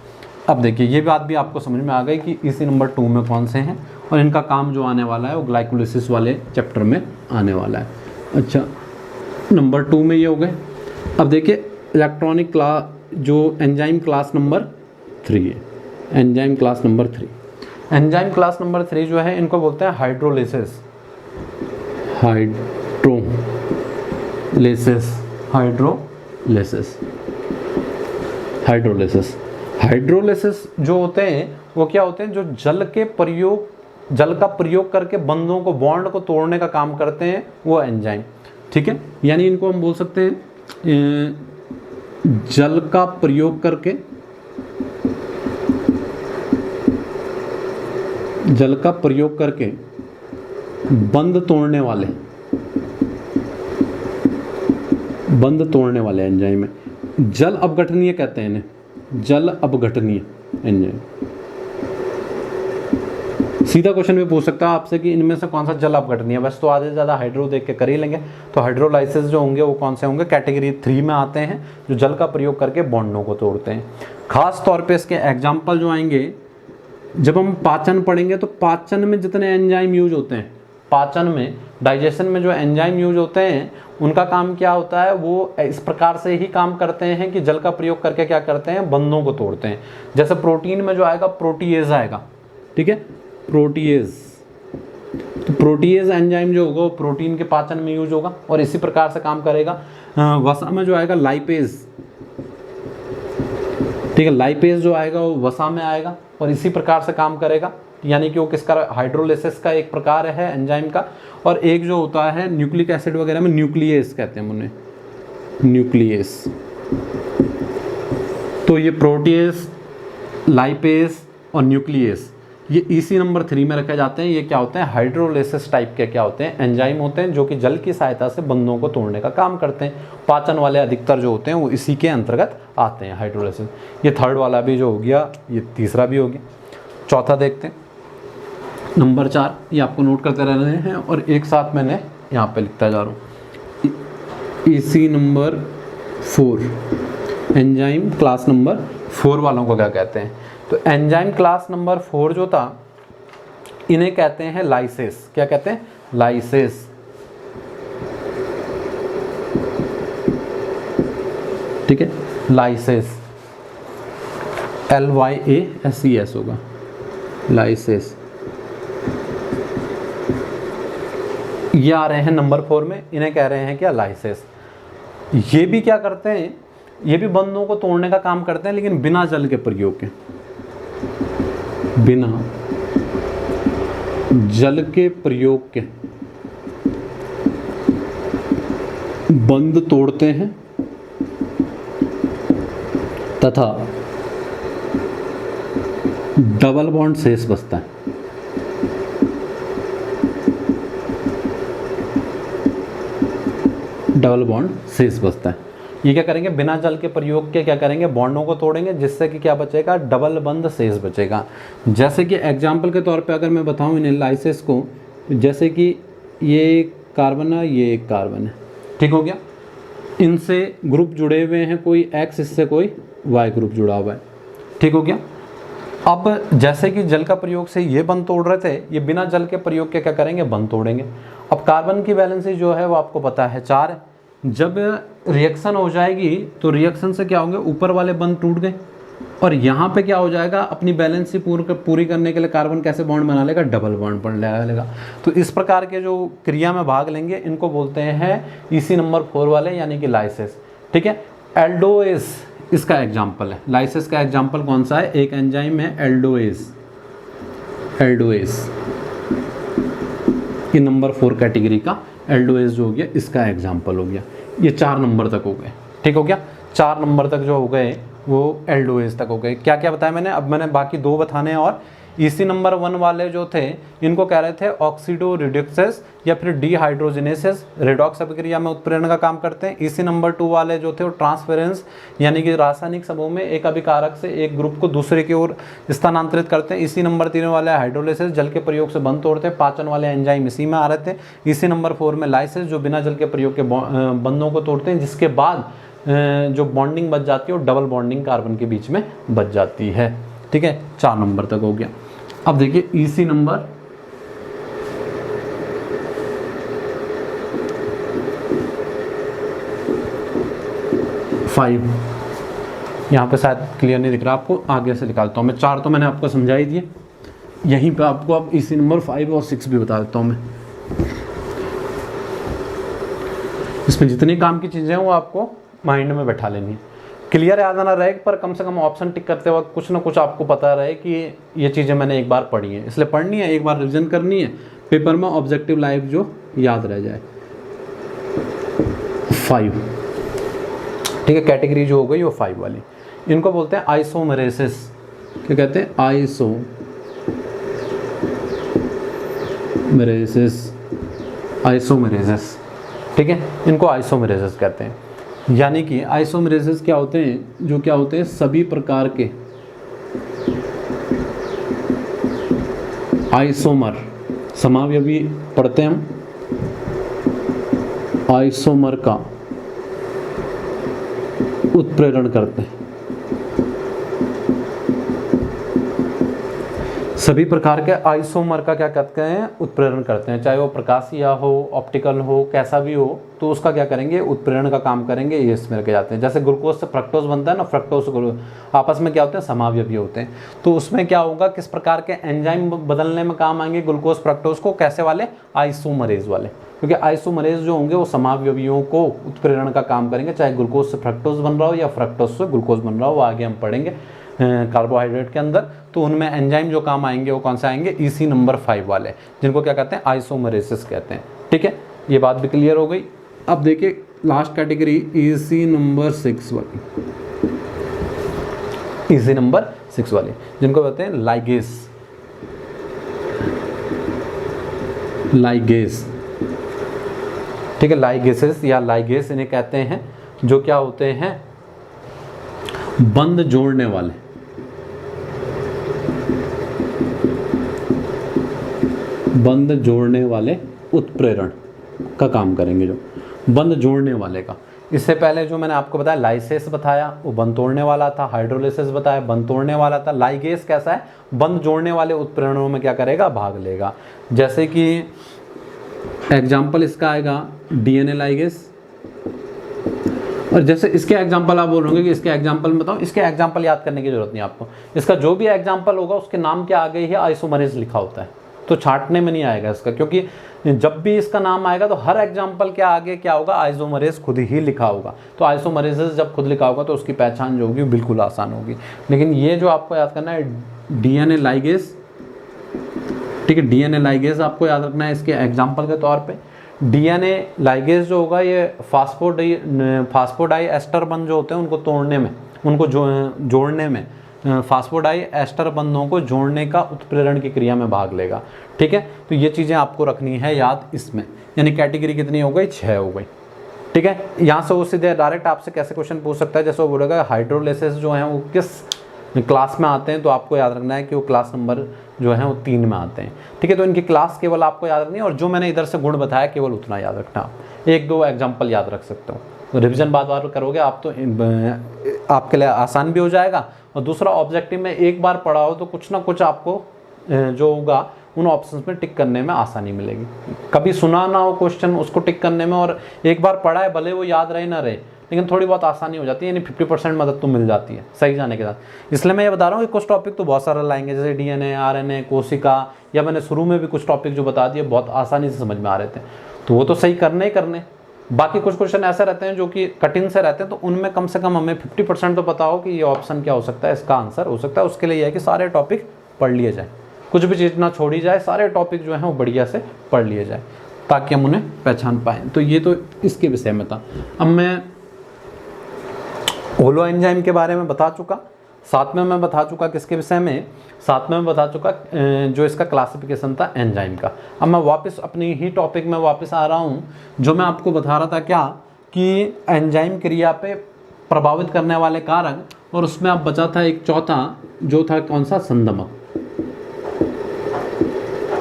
अब देखिए ये बात भी आपको समझ में आ गई कि EC नंबर 2 में कौन से हैं और इनका काम जो आने वाला है वो ग्लाइकोलिसिस वाले चैप्टर में आने वाला है। अच्छा, नंबर 2 में ये हो गए। अब देखिए इलेक्ट्रॉनिक क्लास, जो एंजाइम क्लास नंबर 3 है, enzyme class number 3। Enzyme class number 3 जो है इनको बोलते हैं hydrolysis, hydrolysis, hydrolysis, hydrolysis. Hydrolysis जो होते हैं वो क्या होते हैं, जो जल का प्रयोग करके बंधों को, बॉन्ड को तोड़ने का काम करते हैं, वो एंजाइम। ठीक है, यानी इनको हम बोल सकते हैं जल का प्रयोग करके, जल का प्रयोग करके बंध तोड़ने वाले, बंध तोड़ने वाले एंजाइम है। जल अपघटनीय कहते हैं इन्हें, जल अपघटनीय एंजाइम। सीधा क्वेश्चन भी पूछ सकता है आपसे कि इनमें से कौन सा जल अपघटनीय है। वैसे तो आधे से ज़्यादा हाइड्रो देख के कर ही लेंगे, तो हाइड्रोलाइसिस जो होंगे वो कौन से होंगे, कैटेगरी 3 में आते हैं, जो जल का प्रयोग करके बॉन्डों को तोड़ते हैं। खास तौर पे इसके एग्जाम्पल जो आएंगे, जब हम पाचन पढ़ेंगे तो पाचन में जितने एंजाइम यूज होते हैं, पाचन में, डाइजेशन में जो एंजाइम यूज होते हैं, उनका काम क्या होता है, वो इस प्रकार से ही काम करते हैं कि जल का प्रयोग करके क्या करते हैं, बंधों को तोड़ते हैं। जैसे प्रोटीन में जो आएगा प्रोटीएज आएगा, ठीक है, प्रोटीएज। तो प्रोटीएज एंजाइम जो होगा वो प्रोटीन के पाचन में यूज होगा और इसी प्रकार से काम करेगा। वसा में जो आएगा लाइपेज, ठीक है, लाइपेज जो आएगा वो वसा में आएगा और इसी प्रकार से काम करेगा, यानी कि वो किसका, हाइड्रोलिसिस का एक प्रकार है एंजाइम का। और एक जो होता है न्यूक्लिक एसिड वगैरह में न्यूक्लियस कहते हैं उन्हें, न्यूक्लियस। तो ये प्रोटीएज, लाइपेज और न्यूक्लियस ये ईसी नंबर 3 में रखे जाते हैं। ये क्या होते हैं, हाइड्रोलिसिस टाइप के क्या होते हैं, एंजाइम होते हैं, जो कि जल की सहायता से बंधों को तोड़ने का काम करते हैं। पाचन वाले अधिकतर जो होते हैं वो इसी के अंतर्गत आते हैं, हाइड्रोलिसिस। ये थर्ड वाला भी जो हो गया, ये तीसरा भी हो गया। चौथा देखते हैं, नंबर 4, ये आपको नोट करते रहने हैं और एक साथ मैंने यहाँ पे लिखता जा रहा हूँ। EC number 4, enzyme class number 4 वालों को क्या कहते हैं, तो एंजाइम क्लास नंबर 4 जो था, इन्हें कहते हैं लाइसेस। क्या कहते हैं, लाइसेस। ठीक है, लाइसेस, LYASES होगा, लाइसेस। ये आ रहे हैं नंबर 4 में, इन्हें कह रहे हैं क्या, लाइसेस। ये भी क्या करते हैं, ये भी बंधों को तोड़ने का काम करते हैं, लेकिन बिना जल के प्रयोग के, बिना जल के प्रयोग के बंध तोड़ते हैं तथा डबल बॉन्ड शेष बचता है। डबल बॉन्ड शेष बचता है। ये क्या करेंगे, बिना जल के प्रयोग के क्या करेंगे, बॉन्डों को तोड़ेंगे, जिससे कि क्या बचेगा, डबल बंध शेष बचेगा। जैसे कि एग्जाम्पल के तौर पे अगर मैं बताऊं इन्हें लाइसेस को, जैसे कि ये एक कार्बन है, ये एक कार्बन है, ठीक हो गया, इनसे ग्रुप जुड़े हुए हैं, कोई X, इससे कोई Y ग्रुप जुड़ा हुआ है, ठीक हो गया। अब जैसे कि जल का प्रयोग से ये बंध तोड़ रहे थे, ये बिना जल के प्रयोग के क्या करेंगे, बंध तोड़ेंगे। अब कार्बन की वैलेंसी जो है वो आपको पता है 4 है। जब रिएक्शन हो जाएगी तो रिएक्शन से क्या होंगे, ऊपर वाले बंध टूट गए और यहाँ पे क्या हो जाएगा, अपनी बैलेंस पूरी करने के लिए कार्बन कैसे बॉन्ड बना लेगा, डबल बॉन्ड बना लेगा। तो इस प्रकार के जो क्रिया में भाग लेंगे इनको बोलते हैं ईसी नंबर 4 वाले, यानी कि लाइसेस। ठीक है, एल्डोएस इसका एग्जाम्पल है। लाइसेस का एग्जाम्पल कौन सा है, एक एंजाइम है एल्डोएस, एल्डोएस ये नंबर 4 कैटेगरी का एल्डोएस जो हो गया, इसका एग्जाम्पल हो गया। ये 4 नंबर तक हो गए, ठीक हो गया, 4 नंबर तक जो हो गए वो एल्डोएस तक हो गए। क्या क्या बताया मैंने, अब मैंने बाकी 2 बताने हैं। और ईसी नंबर 1 वाले जो थे इनको कह रहे थे ऑक्सीडो रिडक्सेस या फिर डिहाइड्रोजिनेसिस, रेडॉक्स अभिक्रिया में उत्प्रेरण का काम करते हैं। ईसी नंबर 2 वाले जो थे वो ट्रांसफेरेंस, यानी कि रासायनिक समूह में एक अभिकारक से एक ग्रुप को दूसरे की ओर स्थानांतरित करते हैं। इसी नंबर 3 वाले हाइड्रोलिसिस, जल के प्रयोग से बंध तोड़ते हैं। पाचन वाले एंजाइम इसी में आ रहे थे। इसी नंबर 4 में लाइसिस, जो बिना जल के प्रयोग के बंधों को तोड़ते हैं, जिसके बाद जो बॉन्डिंग बच जाती है वो डबल बॉन्डिंग कार्बन के बीच में बच जाती है। ठीक है, 4 नंबर तक हो गया। अब देखिए ईसी नंबर 5, यहाँ पे शायद क्लियर नहीं दिख रहा आपको, आगे से निकालता हूँ मैं। 4 तो मैंने आपको समझा ही दिए, यहीं पे आपको अब ईसी नंबर 5 और 6 भी बता देता हूँ मैं। इसमें जितनी काम की चीज़ें हैं वो आपको माइंड में बैठा लेनी है। क्लियर याद ना रहे, पर कम से कम ऑप्शन टिक करते वक्त कुछ ना कुछ आपको पता रहे कि ये चीज़ें मैंने एक बार पढ़ी हैं, इसलिए पढ़नी है, एक बार रिविजन करनी है, पेपर में ऑब्जेक्टिव लाइफ जो याद रह जाए। 5, ठीक है, कैटेगरी जो हो गई वो 5 वाली, इनको बोलते हैं आइसोमेरेसिस। क्या कहते हैं? आइसोमेरेसिस, ठीक है, इनको आइसोमेरेसिस कहते हैं। यानी कि आइसोमेरेसिस क्या होते हैं? जो क्या होते हैं, सभी प्रकार के आइसोमर, समावयवी पढ़ते हैं हम, आइसोमर का उत्प्रेरण करते हैं। सभी प्रकार के आइसोमर का क्या कहते हैं? उत्प्रेरण करते हैं, चाहे वो प्रकाशीय हो, ऑप्टिकल हो, कैसा भी हो, तो उसका क्या करेंगे? उत्प्रेरण का काम करेंगे, ये इसमें रखे जाते हैं। जैसे ग्लूकोज से फ्रक्टोज बनता है ना, फ्रक्टोज आपस में क्या होते हैं? समावयवी होते हैं। तो उसमें क्या होगा? किस प्रकार के एंजाइम बदलने में काम आएंगे ग्लूकोज फ्रक्टोज को? कैसे वाले? आइसोमरेज वाले, क्योंकि आइसोमरेज जो होंगे वो समावयवियों को उत्प्रेरण का काम करेंगे, चाहे ग्लूकोज से फ्रक्टोज बन रहा हो या फ्रक्टोज से ग्लूकोज बन रहा हो, वो आगे हम पढ़ेंगे कार्बोहाइड्रेट के अंदर। तो उनमें एंजाइम जो काम आएंगे वो कौन से आएंगे? EC नंबर 5 वाले, जिनको क्या कहते हैं? आइसोमरेसिस कहते हैं, ठीक है, ये बात भी क्लियर हो गई। अब देखिए लास्ट कैटेगरी EC नंबर 6 वाली, EC नंबर 6 वाली, जिनको कहते हैं लाइगेस, ठीक है, लाइगेसेस या लाइगेस इन्हें कहते हैं, जो क्या होते हैं? बंध जोड़ने वाले, बंध जोड़ने वाले उत्प्रेरण का काम करेंगे, जो बंध जोड़ने वाले का। इससे पहले जो मैंने आपको बताया लाइसेस बताया, वो बंध तोड़ने वाला था, हाइड्रोलिसिस बताया, बंध तोड़ने वाला था। लाइगेस कैसा है? बंध जोड़ने वाले उत्प्रेरणों में क्या करेगा? भाग लेगा। जैसे कि एग्जाम्पल इसका आएगा DNA लाइगेस, और जैसे इसके एग्जाम्पल आप बोलोगे कि इसके एग्जाम्पल में बताओ, इसके एग्जाम्पल याद करने की जरूरत नहीं आपको, इसका जो भी एग्जाम्पल होगा उसके नाम के आगे ही आइसोमरेज लिखा होता है, तो छांटने में नहीं आएगा इसका, क्योंकि जब भी इसका नाम आएगा तो हर एग्जाम्पल के आगे क्या होगा? आइसोमरेज खुद ही लिखा होगा। तो आइसोमरेज जब खुद लिखा होगा तो उसकी पहचान जो होगी बिल्कुल आसान होगी। लेकिन ये जो आपको याद करना है DNA लाइगेस, ठीक है, DNA लाइगेस आपको याद रखना है इसके एग्जाम्पल के तौर पे। DNA लाइगेस जो होगा ये फास्फोडाई एस्टर बंध जो होते हैं उनको तोड़ने में, उनको जोड़ने में, फास्फोडाई एस्टर बंधों को जोड़ने का उत्प्रेरण की क्रिया में भाग लेगा, ठीक है। तो ये चीज़ें आपको रखनी है याद इसमें। यानी कैटेगरी कितनी हो गई? 6 हो गई, ठीक है। यहाँ से वो सीधे डायरेक्ट आपसे कैसे क्वेश्चन पूछ सकता है? जैसे वो बोलेगा हाइड्रोलिसिस जो है वो किस क्लास में आते हैं, तो आपको याद रखना है कि वो क्लास नंबर जो है वो 3 में आते हैं, ठीक है। तो इनकी क्लास केवल आपको याद रखनी है, और जो मैंने इधर से गुण बताया केवल उतना याद रखना। आप 1-2 एग्जाम्पल याद रख सकते हो, तो रिविजन बार बार करोगे आप तो आपके लिए आसान भी हो जाएगा। और दूसरा, ऑब्जेक्टिव में एक बार पढ़ा हो तो कुछ ना कुछ आपको जो होगा उन ऑप्शंस में टिक करने में आसानी मिलेगी। कभी सुना ना हो क्वेश्चन, उसको टिक करने में, और एक बार पढ़ा है भले वो याद रहे ना रहे, लेकिन थोड़ी बहुत आसानी हो जाती है, यानी 50% मदद तो मिल जाती है सही जाने के साथ। इसलिए मैं ये बता रहा हूँ कि कुछ टॉपिक तो बहुत सारा लाएंगे, जैसे DNA, RNA, कोशिका, या मैंने शुरू में भी कुछ टॉपिक जो बता दिए बहुत आसानी से समझ में आ रहे थे, तो वो तो सही करने ही करने। बाकी कुछ क्वेश्चन ऐसे रहते हैं जो कि कठिन से रहते हैं, तो उनमें कम से कम हमें 50% तो पता हो कि ये ऑप्शन क्या हो सकता है, इसका आंसर हो सकता है। उसके लिए यह है कि सारे टॉपिक पढ़ लिए जाए, कुछ भी चीज़ ना छोड़ी जाए, सारे टॉपिक जो हैं वो बढ़िया से पढ़ लिए जाए, ताकि हम उन्हें पहचान पाएँ। तो ये तो इसके विषय में था। अब मैं होलो एंजाइम के बारे में बता चुका, साथ में मैं बता चुका किसके विषय में, साथ में मैं बता चुका जो इसका क्लासिफिकेशन था एंजाइम का। अब मैं वापस अपनी ही टॉपिक में वापस आ रहा हूँ, जो मैं आपको बता रहा था क्या, कि एंजाइम क्रिया पे प्रभावित करने वाले कारक, और उसमें अब बचा था एक चौथा, जो था कौन सा? संदमक।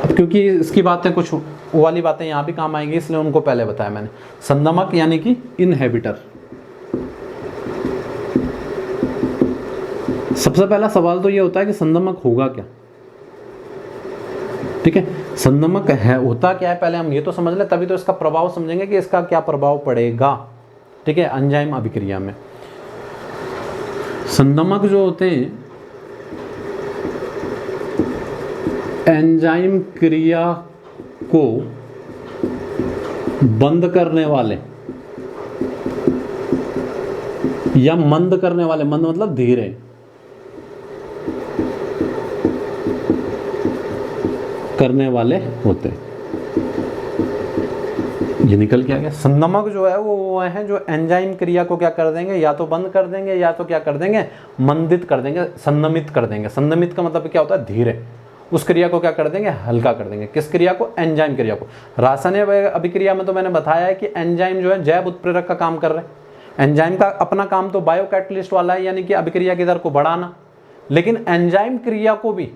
अब क्योंकि इसकी बातें कुछ वो वाली बातें यहाँ भी काम आएंगी, इसलिए उनको पहले बताया मैंने। संदमक यानी कि इनहेबिटर। सबसे पहला सवाल तो ये होता है कि संदमक होगा क्या, ठीक है। संदमक है, होता क्या है, पहले हम ये तो समझ लें, तभी तो इसका प्रभाव समझेंगे कि इसका क्या प्रभाव पड़ेगा, ठीक है, एंजाइम अभिक्रिया में। संदमक जो होते हैं एंजाइम क्रिया को बंद करने वाले या मंद करने वाले, मंद मतलब धीरे, करने वाले होते, ये निकल के आ गया। संदमक जो है वो है जो एंजाइम क्रिया को क्या कर देंगे, या तो बंद कर देंगे या तो क्या कर देंगे, मंदित कर देंगे, संदमित कर देंगे। संदमित का मतलब क्या होता है, धीरे। उस क्रिया को क्या कर देंगे, हल्का कर देंगे। किस क्रिया को, एंजाइम क्रिया को। रासायनिक अभिक्रिया में तो मैंने बताया है कि एंजाइम जो है जैव उत्प्रेरक का काम कर रहे हैं। एंजाइम का अपना काम तो बायो कैटलिस्ट वाला है, यानी कि अभिक्रिया की दर को बढ़ाना। लेकिन एंजाइम क्रिया को भी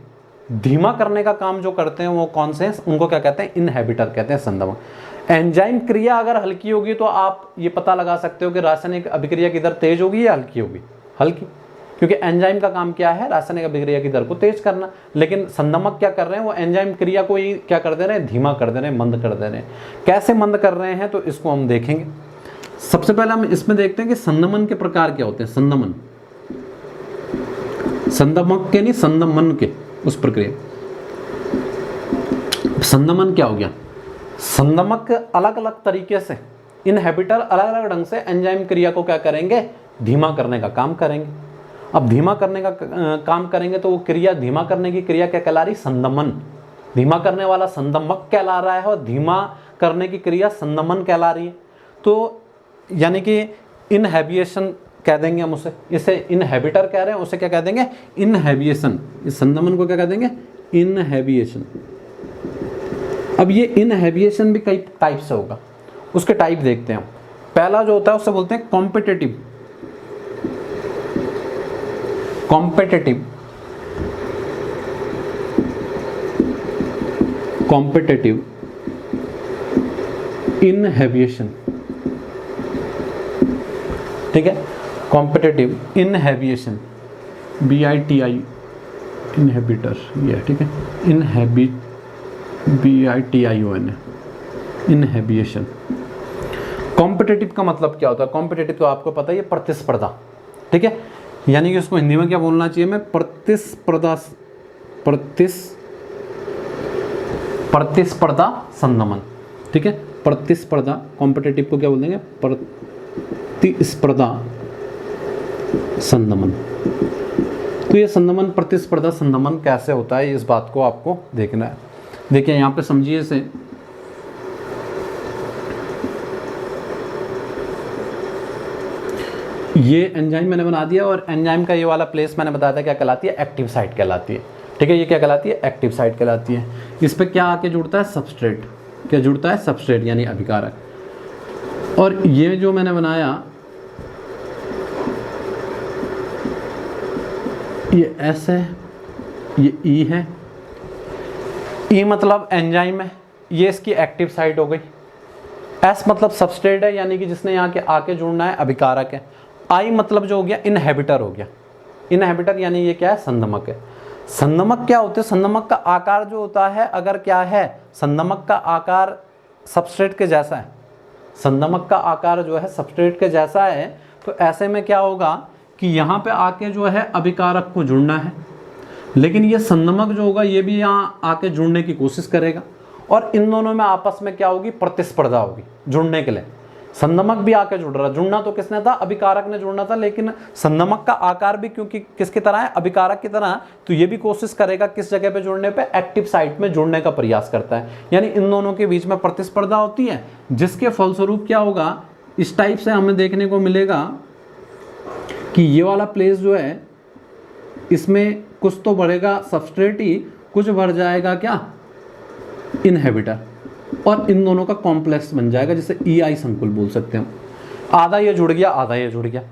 धीमा करने का काम जो करते हैं वो कौन से हैं, उनको क्या कहते हैं, इनहिबिटर कहते हैं, संदमक। एंजाइम क्रिया अगर हल्की होगी तो आप ये पता लगा सकते हो कि रासायनिक अभिक्रिया की दर तेज होगी या हल्की होगी, हल्की, क्योंकि एंजाइम का काम क्या है, रासायनिक अभिक्रिया की दर को तेज करना। लेकिन संदमक क्या कर रहे हैं, वो एंजाइम क्रिया को ही क्या कर दे रहे हैं, धीमा कर दे रहे हैं, मंद कर दे रहे हैं। कैसे मंद कर रहे हैं तो इसको हम देखेंगे। सबसे पहले हम इसमें देखते हैं कि संदमन के प्रकार क्या होते हैं। संदमन, संदमक के नहीं, संदमन के, उस प्रक्रिया। संदमन क्या हो गया, संदमक अलग अलग तरीके से, इनहिबिटर अलग अलग ढंग से एंजाइम क्रिया को क्या करेंगे, धीमा करने का काम करेंगे। अब धीमा करने का काम करेंगे तो वो क्रिया, धीमा करने की क्रिया क्या कहला रही, संदमन। धीमा करने वाला संदमक कहला रहा है और धीमा करने की क्रिया संदमन कहला रही है। तो यानी कि इनहिबिशन कह देंगे हम उसे, इसे इनहिबिटर कह रहे हैं, उसे क्या कह देंगे, इनहिबिशन। इस संदमन को क्या कह देंगे, इनहिबिशन। अब ये इनहिबिशन भी कई टाइप से होगा, उसके टाइप देखते हैं हम। पहला जो होता है उसे बोलते हैं कॉम्पिटिटिव, कॉम्पिटिटिव, कॉम्पिटिटिव इनहिबिशन, ठीक है। कॉम्पिटिटिव इनहिबिशन, BITI, इनहिबिटर ये, ठीक है, इनहिबिट, BITION, इनहिबिशन। कॉम्पिटिटिव का मतलब क्या होता है, कॉम्पिटिटिव तो आपको पता ही है, प्रतिस्पर्धा, ठीक है। यानी कि उसको हिंदी में क्या बोलना चाहिए, मैं प्रतिस्पर्धा, प्रतिस्पर्धा संदमन, ठीक है। प्रतिस्पर्धा, कॉम्पिटिटिव को क्या बोल देंगे, प्रतिस्पर्धा संदमन। तो ये संदमन, प्रतिस्पर्धा संदमन कैसे होता है, इस बात को आपको देखना है। देखिए यहाँ पे समझिए इसे, ये एंजाइम मैंने बना दिया और एंजाइम का ये वाला प्लेस मैंने बताया था क्या कहलाती है, एक्टिव साइट कहलाती है, ठीक है। ये क्या कहलाती है, एक्टिव साइट कहलाती है। इस पे क्या आके जुड़ता है, सबस्ट्रेट। क्या जुड़ता है, सबस्ट्रेट यानी अभिकारक। और ये जो मैंने बनाया, ये S है, ये E है। E मतलब एंजाइम है, ये इसकी एक्टिव साइट हो गई। S मतलब सबस्ट्रेट है, यानी कि जिसने यहाँ के आके जुड़ना है, अभिकारक है। I मतलब जो हो गया, इनहिबिटर हो गया। इनहिबिटर यानी ये क्या है, संदमक है। संदमक क्या होते हैं, संदमक का आकार जो होता है, अगर क्या है, संदमक का आकार सबस्ट्रेट के जैसा है, संदमक का आकार जो है सबस्ट्रेट के जैसा है, तो ऐसे में क्या होगा कि यहाँ पे आके जो है अभिकारक को जुड़ना है, लेकिन ये संदमक जो होगा ये भी यहाँ आके जुड़ने की कोशिश करेगा, और इन दोनों में आपस में क्या होगी, प्रतिस्पर्धा होगी जुड़ने के लिए। संदमक भी आके जुड़ रहा, जुड़ना तो किसने था, अभिकारक ने जुड़ना था, लेकिन संदमक का आकार भी क्योंकि किसकी तरह है, अभिकारक की तरह, तो ये भी कोशिश करेगा किस जगह पे जुड़ने पे, एक्टिव साइट में जुड़ने का प्रयास करता है। यानी इन दोनों के बीच में प्रतिस्पर्धा होती है, जिसके फलस्वरूप क्या होगा, इस टाइप से हमें देखने को मिलेगा कि ये वाला प्लेस जो है, इसमें कुछ तो बढ़ेगा सबस्ट्रेट ही, कुछ बढ़ जाएगा क्या, इनहिबिटर, और इन दोनों का कॉम्प्लेक्स बन जाएगा, जिसे EI संकुल बोल सकते हैं हम। आधा ये जुड़ गया, आधा ये जुड़ गया।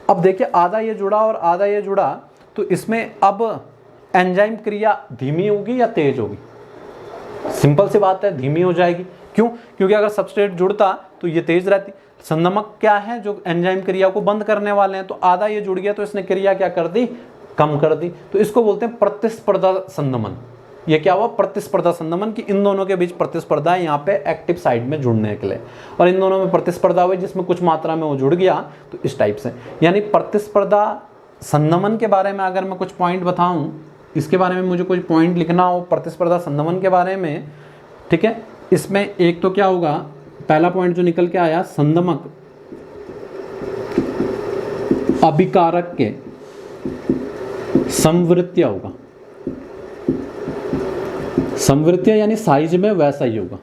अब देखिए, आधा ये जुड़ा और आधा ये जुड़ा, तो इसमें अब एंजाइम क्रिया धीमी होगी या तेज होगी, सिंपल सी बात है, धीमी हो जाएगी। क्यों, क्योंकि अगर सबस्ट्रेट जुड़ता तो ये तेज रहती। संदमक क्या है, जो एंजाइम क्रिया को बंद करने वाले हैं, तो आधा ये जुड़ गया तो इसने क्रिया क्या कर दी, कम कर दी। तो इसको बोलते हैं प्रतिस्पर्धा संदमन। ये क्या हुआ, प्रतिस्पर्धा संदमन, की इन दोनों के बीच प्रतिस्पर्धा है यहाँ पे एक्टिव साइट में जुड़ने के लिए, और इन दोनों में प्रतिस्पर्धा हुई जिसमें कुछ मात्रा में वो जुड़ गया, तो इस टाइप से। यानी प्रतिस्पर्धा संदमन के बारे में अगर मैं कुछ पॉइंट बताऊं, इसके बारे में मुझे कुछ पॉइंट लिखना हो प्रतिस्पर्धा संदमन के बारे में, ठीक है। इसमें एक तो क्या होगा, पहला पॉइंट जो निकल के आया, संदमक अभिकारक के समवृत्तीय होगा। समवृत्तीय यानी साइज में वैसा ही होगा,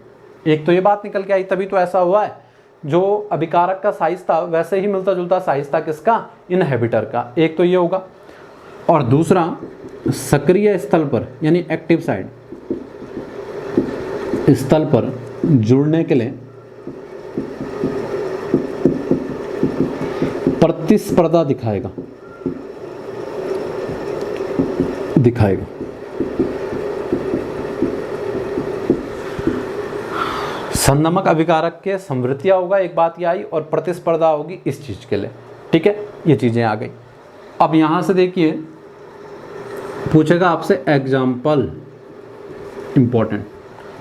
एक तो ये बात निकल के आई, तभी तो ऐसा हुआ है। जो अभिकारक का साइज था वैसे ही मिलता जुलता साइज था किसका, इनहेबिटर का। एक तो ये होगा, और दूसरा सक्रिय स्थल पर यानी एक्टिव साइड स्थल पर जुड़ने के लिए प्रतिस्पर्धा दिखाएगा। संदमक अभिकारक के संवृत्तियां होगा, एक बात ये आई, और प्रतिस्पर्धा होगी इस चीज के लिए। ठीक है, ये चीजें आ गई। अब यहां से देखिए पूछेगा आपसे एग्जाम्पल, इंपॉर्टेंट,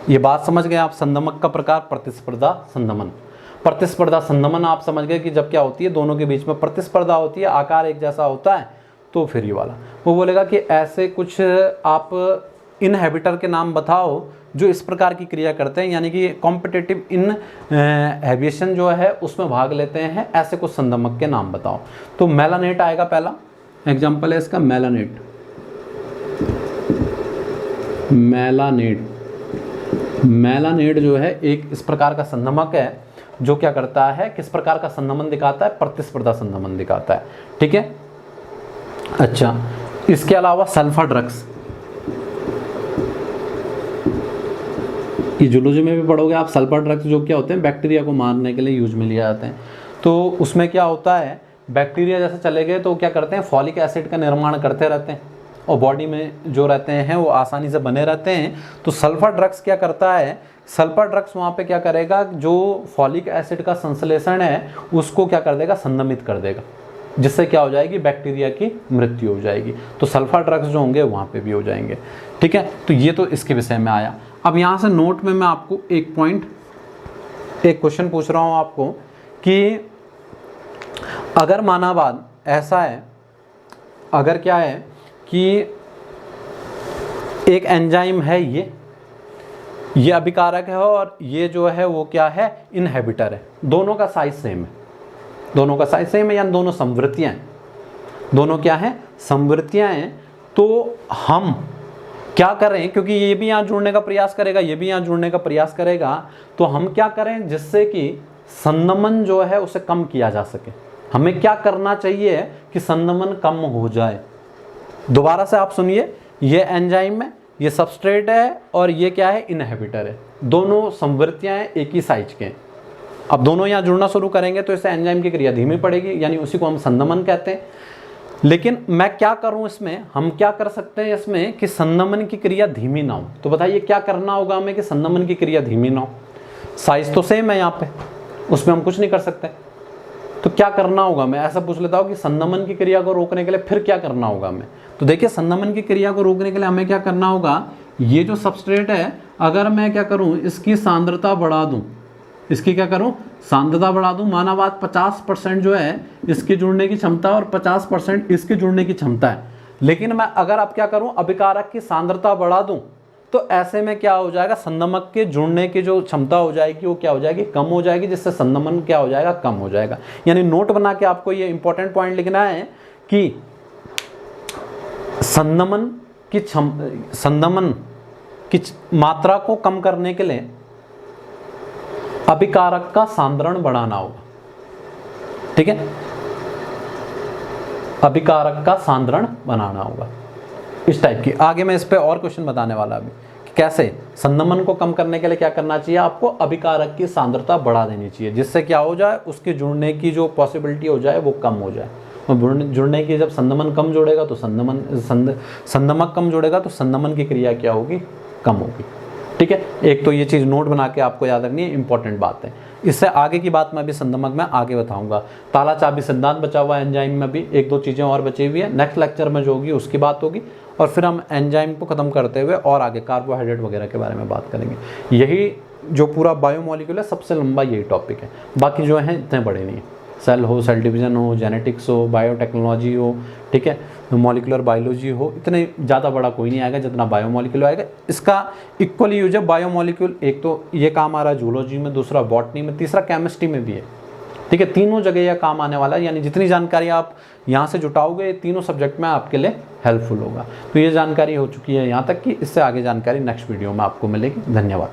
ये बात समझ गए आप। संदमक का प्रकार प्रतिस्पर्धा संदमन। प्रतिस्पर्धा संदमन आप समझ गए कि जब क्या होती है, दोनों के बीच में प्रतिस्पर्धा होती है, आकार एक जैसा होता है, तो फिर ये वाला वो बोलेगा कि ऐसे कुछ आप इनहेबिटर के नाम बताओ जो इस प्रकार की क्रिया करते हैं, यानी कि कॉम्पिटिटिव इनहेबिशन जो है उसमें भाग लेते हैं, ऐसे कुछ संदमक के नाम बताओ। तो मेलानेट आएगा, पहला एग्जाम्पल है इसका मेलानेट। मेलानेट जो है एक इस प्रकार का संदमक है जो क्या करता है, किस प्रकार का संदमन दिखाता है, प्रतिस्पर्धा संदमन दिखाता है। ठीक है, अच्छा, इसके अलावा सल्फर ड्रग्स, ये जूलॉजी में भी पढ़ोगे आप। सल्फर ड्रग्स जो क्या होते हैं, बैक्टीरिया को मारने के लिए यूज में लिए जाते हैं। तो उसमें क्या होता है, बैक्टीरिया जैसे चले गए तो क्या करते हैं, फॉलिक एसिड का निर्माण करते रहते हैं और बॉडी में जो रहते हैं वो आसानी से बने रहते हैं। तो सल्फर ड्रग्स क्या करता है, सल्फर ड्रग्स वहाँ पे क्या करेगा, जो फॉलिक एसिड का संश्लेषण है उसको क्या कर देगा, संदमित कर देगा, जिससे क्या हो जाएगी, बैक्टीरिया की मृत्यु हो जाएगी। तो सल्फर ड्रग्स जो होंगे वहाँ पे भी हो जाएंगे। ठीक है, तो ये तो इसके विषय में आया। अब यहाँ से नोट में मैं आपको एक क्वेश्चन पूछ रहा हूँ आपको कि अगर मानावाद ऐसा है, अगर क्या है कि एक एंजाइम है, ये अभिकारक है और ये जो है वो क्या है, इनहेबिटर है, दोनों का साइज सेम है, यानी दोनों संवृत्तियां हैं, दोनों क्या है, संवृत्तियां हैं। तो हम क्या करें, क्योंकि ये भी यहाँ जुड़ने का प्रयास करेगा, ये भी यहाँ जुड़ने का प्रयास करेगा, तो हम क्या करें जिससे कि संदमन जो है उसे कम किया जा सके। हमें क्या करना चाहिए कि संदमन कम हो जाए। दोबारा से आप सुनिए, ये एंजाइम है, ये सबस्ट्रेट है और ये क्या है, इनहिबिटर है, दोनों संवृत्तियां हैं, एक ही साइज के। अब दोनों यहाँ जुड़ना शुरू करेंगे तो इससे एंजाइम की क्रिया धीमी पड़ेगी, यानी उसी को हम संदमन कहते हैं। लेकिन मैं क्या करूं इसमें, हम क्या कर सकते हैं इसमें कि संदमन की क्रिया धीमी ना हो। तो बताइए क्या करना होगा हमें कि संदमन की क्रिया धीमी ना हो। साइज तो सेम है यहाँ पे, उसमें हम कुछ नहीं कर सकते। तो क्या करना होगा, मैं ऐसा पूछ लेता हूँ कि संदमन की क्रिया को रोकने के लिए फिर क्या करना होगा हमें। तो देखिए, संदमन की क्रिया को रोकने के लिए हमें क्या करना होगा, ये जो सबस्ट्रेट है, अगर मैं क्या करूँ, इसकी सांद्रता बढ़ा दूँ, इसकी क्या करूं, सांद्रता बढ़ा दूं। मानावाद 50% जो है इसकी जुड़ने की क्षमता और 50% इसकी जुड़ने की क्षमता है। लेकिन मैं अगर अब क्या करूं, अभिकारक की सांद्रता बढ़ा दूं, तो ऐसे में क्या हो जाएगा, संदमक के जुड़ने की जो क्षमता हो जाएगी वो क्या हो जाएगी, कम हो जाएगी, जिससे संदमन क्या हो जाएगा, कम हो जाएगा। यानी नोट बना के आपको ये इंपॉर्टेंट पॉइंट लिखना है कि संदमन की मात्रा को कम करने के लिए अभिकारक का सांद्रण बढ़ाना होगा। ठीक है, अभिकारक का सांद्रण बनाना होगा, इस टाइप की। आगे मैं इस पे और क्वेश्चन बताने वाला अभी कि कैसे संदमन को कम करने के लिए क्या करना चाहिए, आपको अभिकारक की सांद्रता बढ़ा देनी चाहिए, जिससे क्या हो जाए, उसके जुड़ने की जो पॉसिबिलिटी हो जाए वो कम हो जाए। और जुड़ने की, जब संदमन कम जुड़ेगा तो संदमक कम जुड़ेगा तो संदमन की क्रिया क्या होगी, कम होगी। ठीक है, एक तो ये चीज़ नोट बना के आपको याद रखनी है, इंपॉर्टेंट बात है। इससे आगे की बात मैं भी संदमक में आगे बताऊंगा। ताला चाबी सिद्धांत बचा हुआ है, एंजाइम में भी एक दो चीज़ें और बची हुई है, नेक्स्ट लेक्चर में जो होगी उसकी बात होगी, और फिर हम एंजाइम को ख़त्म करते हुए और आगे कार्बोहाइड्रेट वगैरह के बारे में बात करेंगे। यही जो पूरा बायोमोलिक्यूल है, सबसे लंबा यही टॉपिक है, बाकी जो है इतने बड़े नहीं है। सेल हो, सेल डिवीज़न हो, जेनेटिक्स हो, बायोटेक्नोलॉजी हो, ठीक है, मॉलिकुलर बायोलॉजी हो, इतने ज़्यादा बड़ा कोई नहीं आएगा जितना बायोमोलिक्यूल आएगा। इसका इक्वली यूज है बायोमोलिक्यूल, एक तो ये काम आ रहा है जूलॉजी में, दूसरा बॉटनी में, तीसरा केमिस्ट्री में भी है। ठीक है, तीनों जगह यह काम आने वाला है, यानी जितनी जानकारी आप यहाँ से जुटाओगे तीनों सब्जेक्ट में आपके लिए हेल्पफुल होगा। तो ये जानकारी हो चुकी है यहाँ तक कि इससे आगे जानकारी नेक्स्ट वीडियो में आपको मिलेगी। धन्यवाद।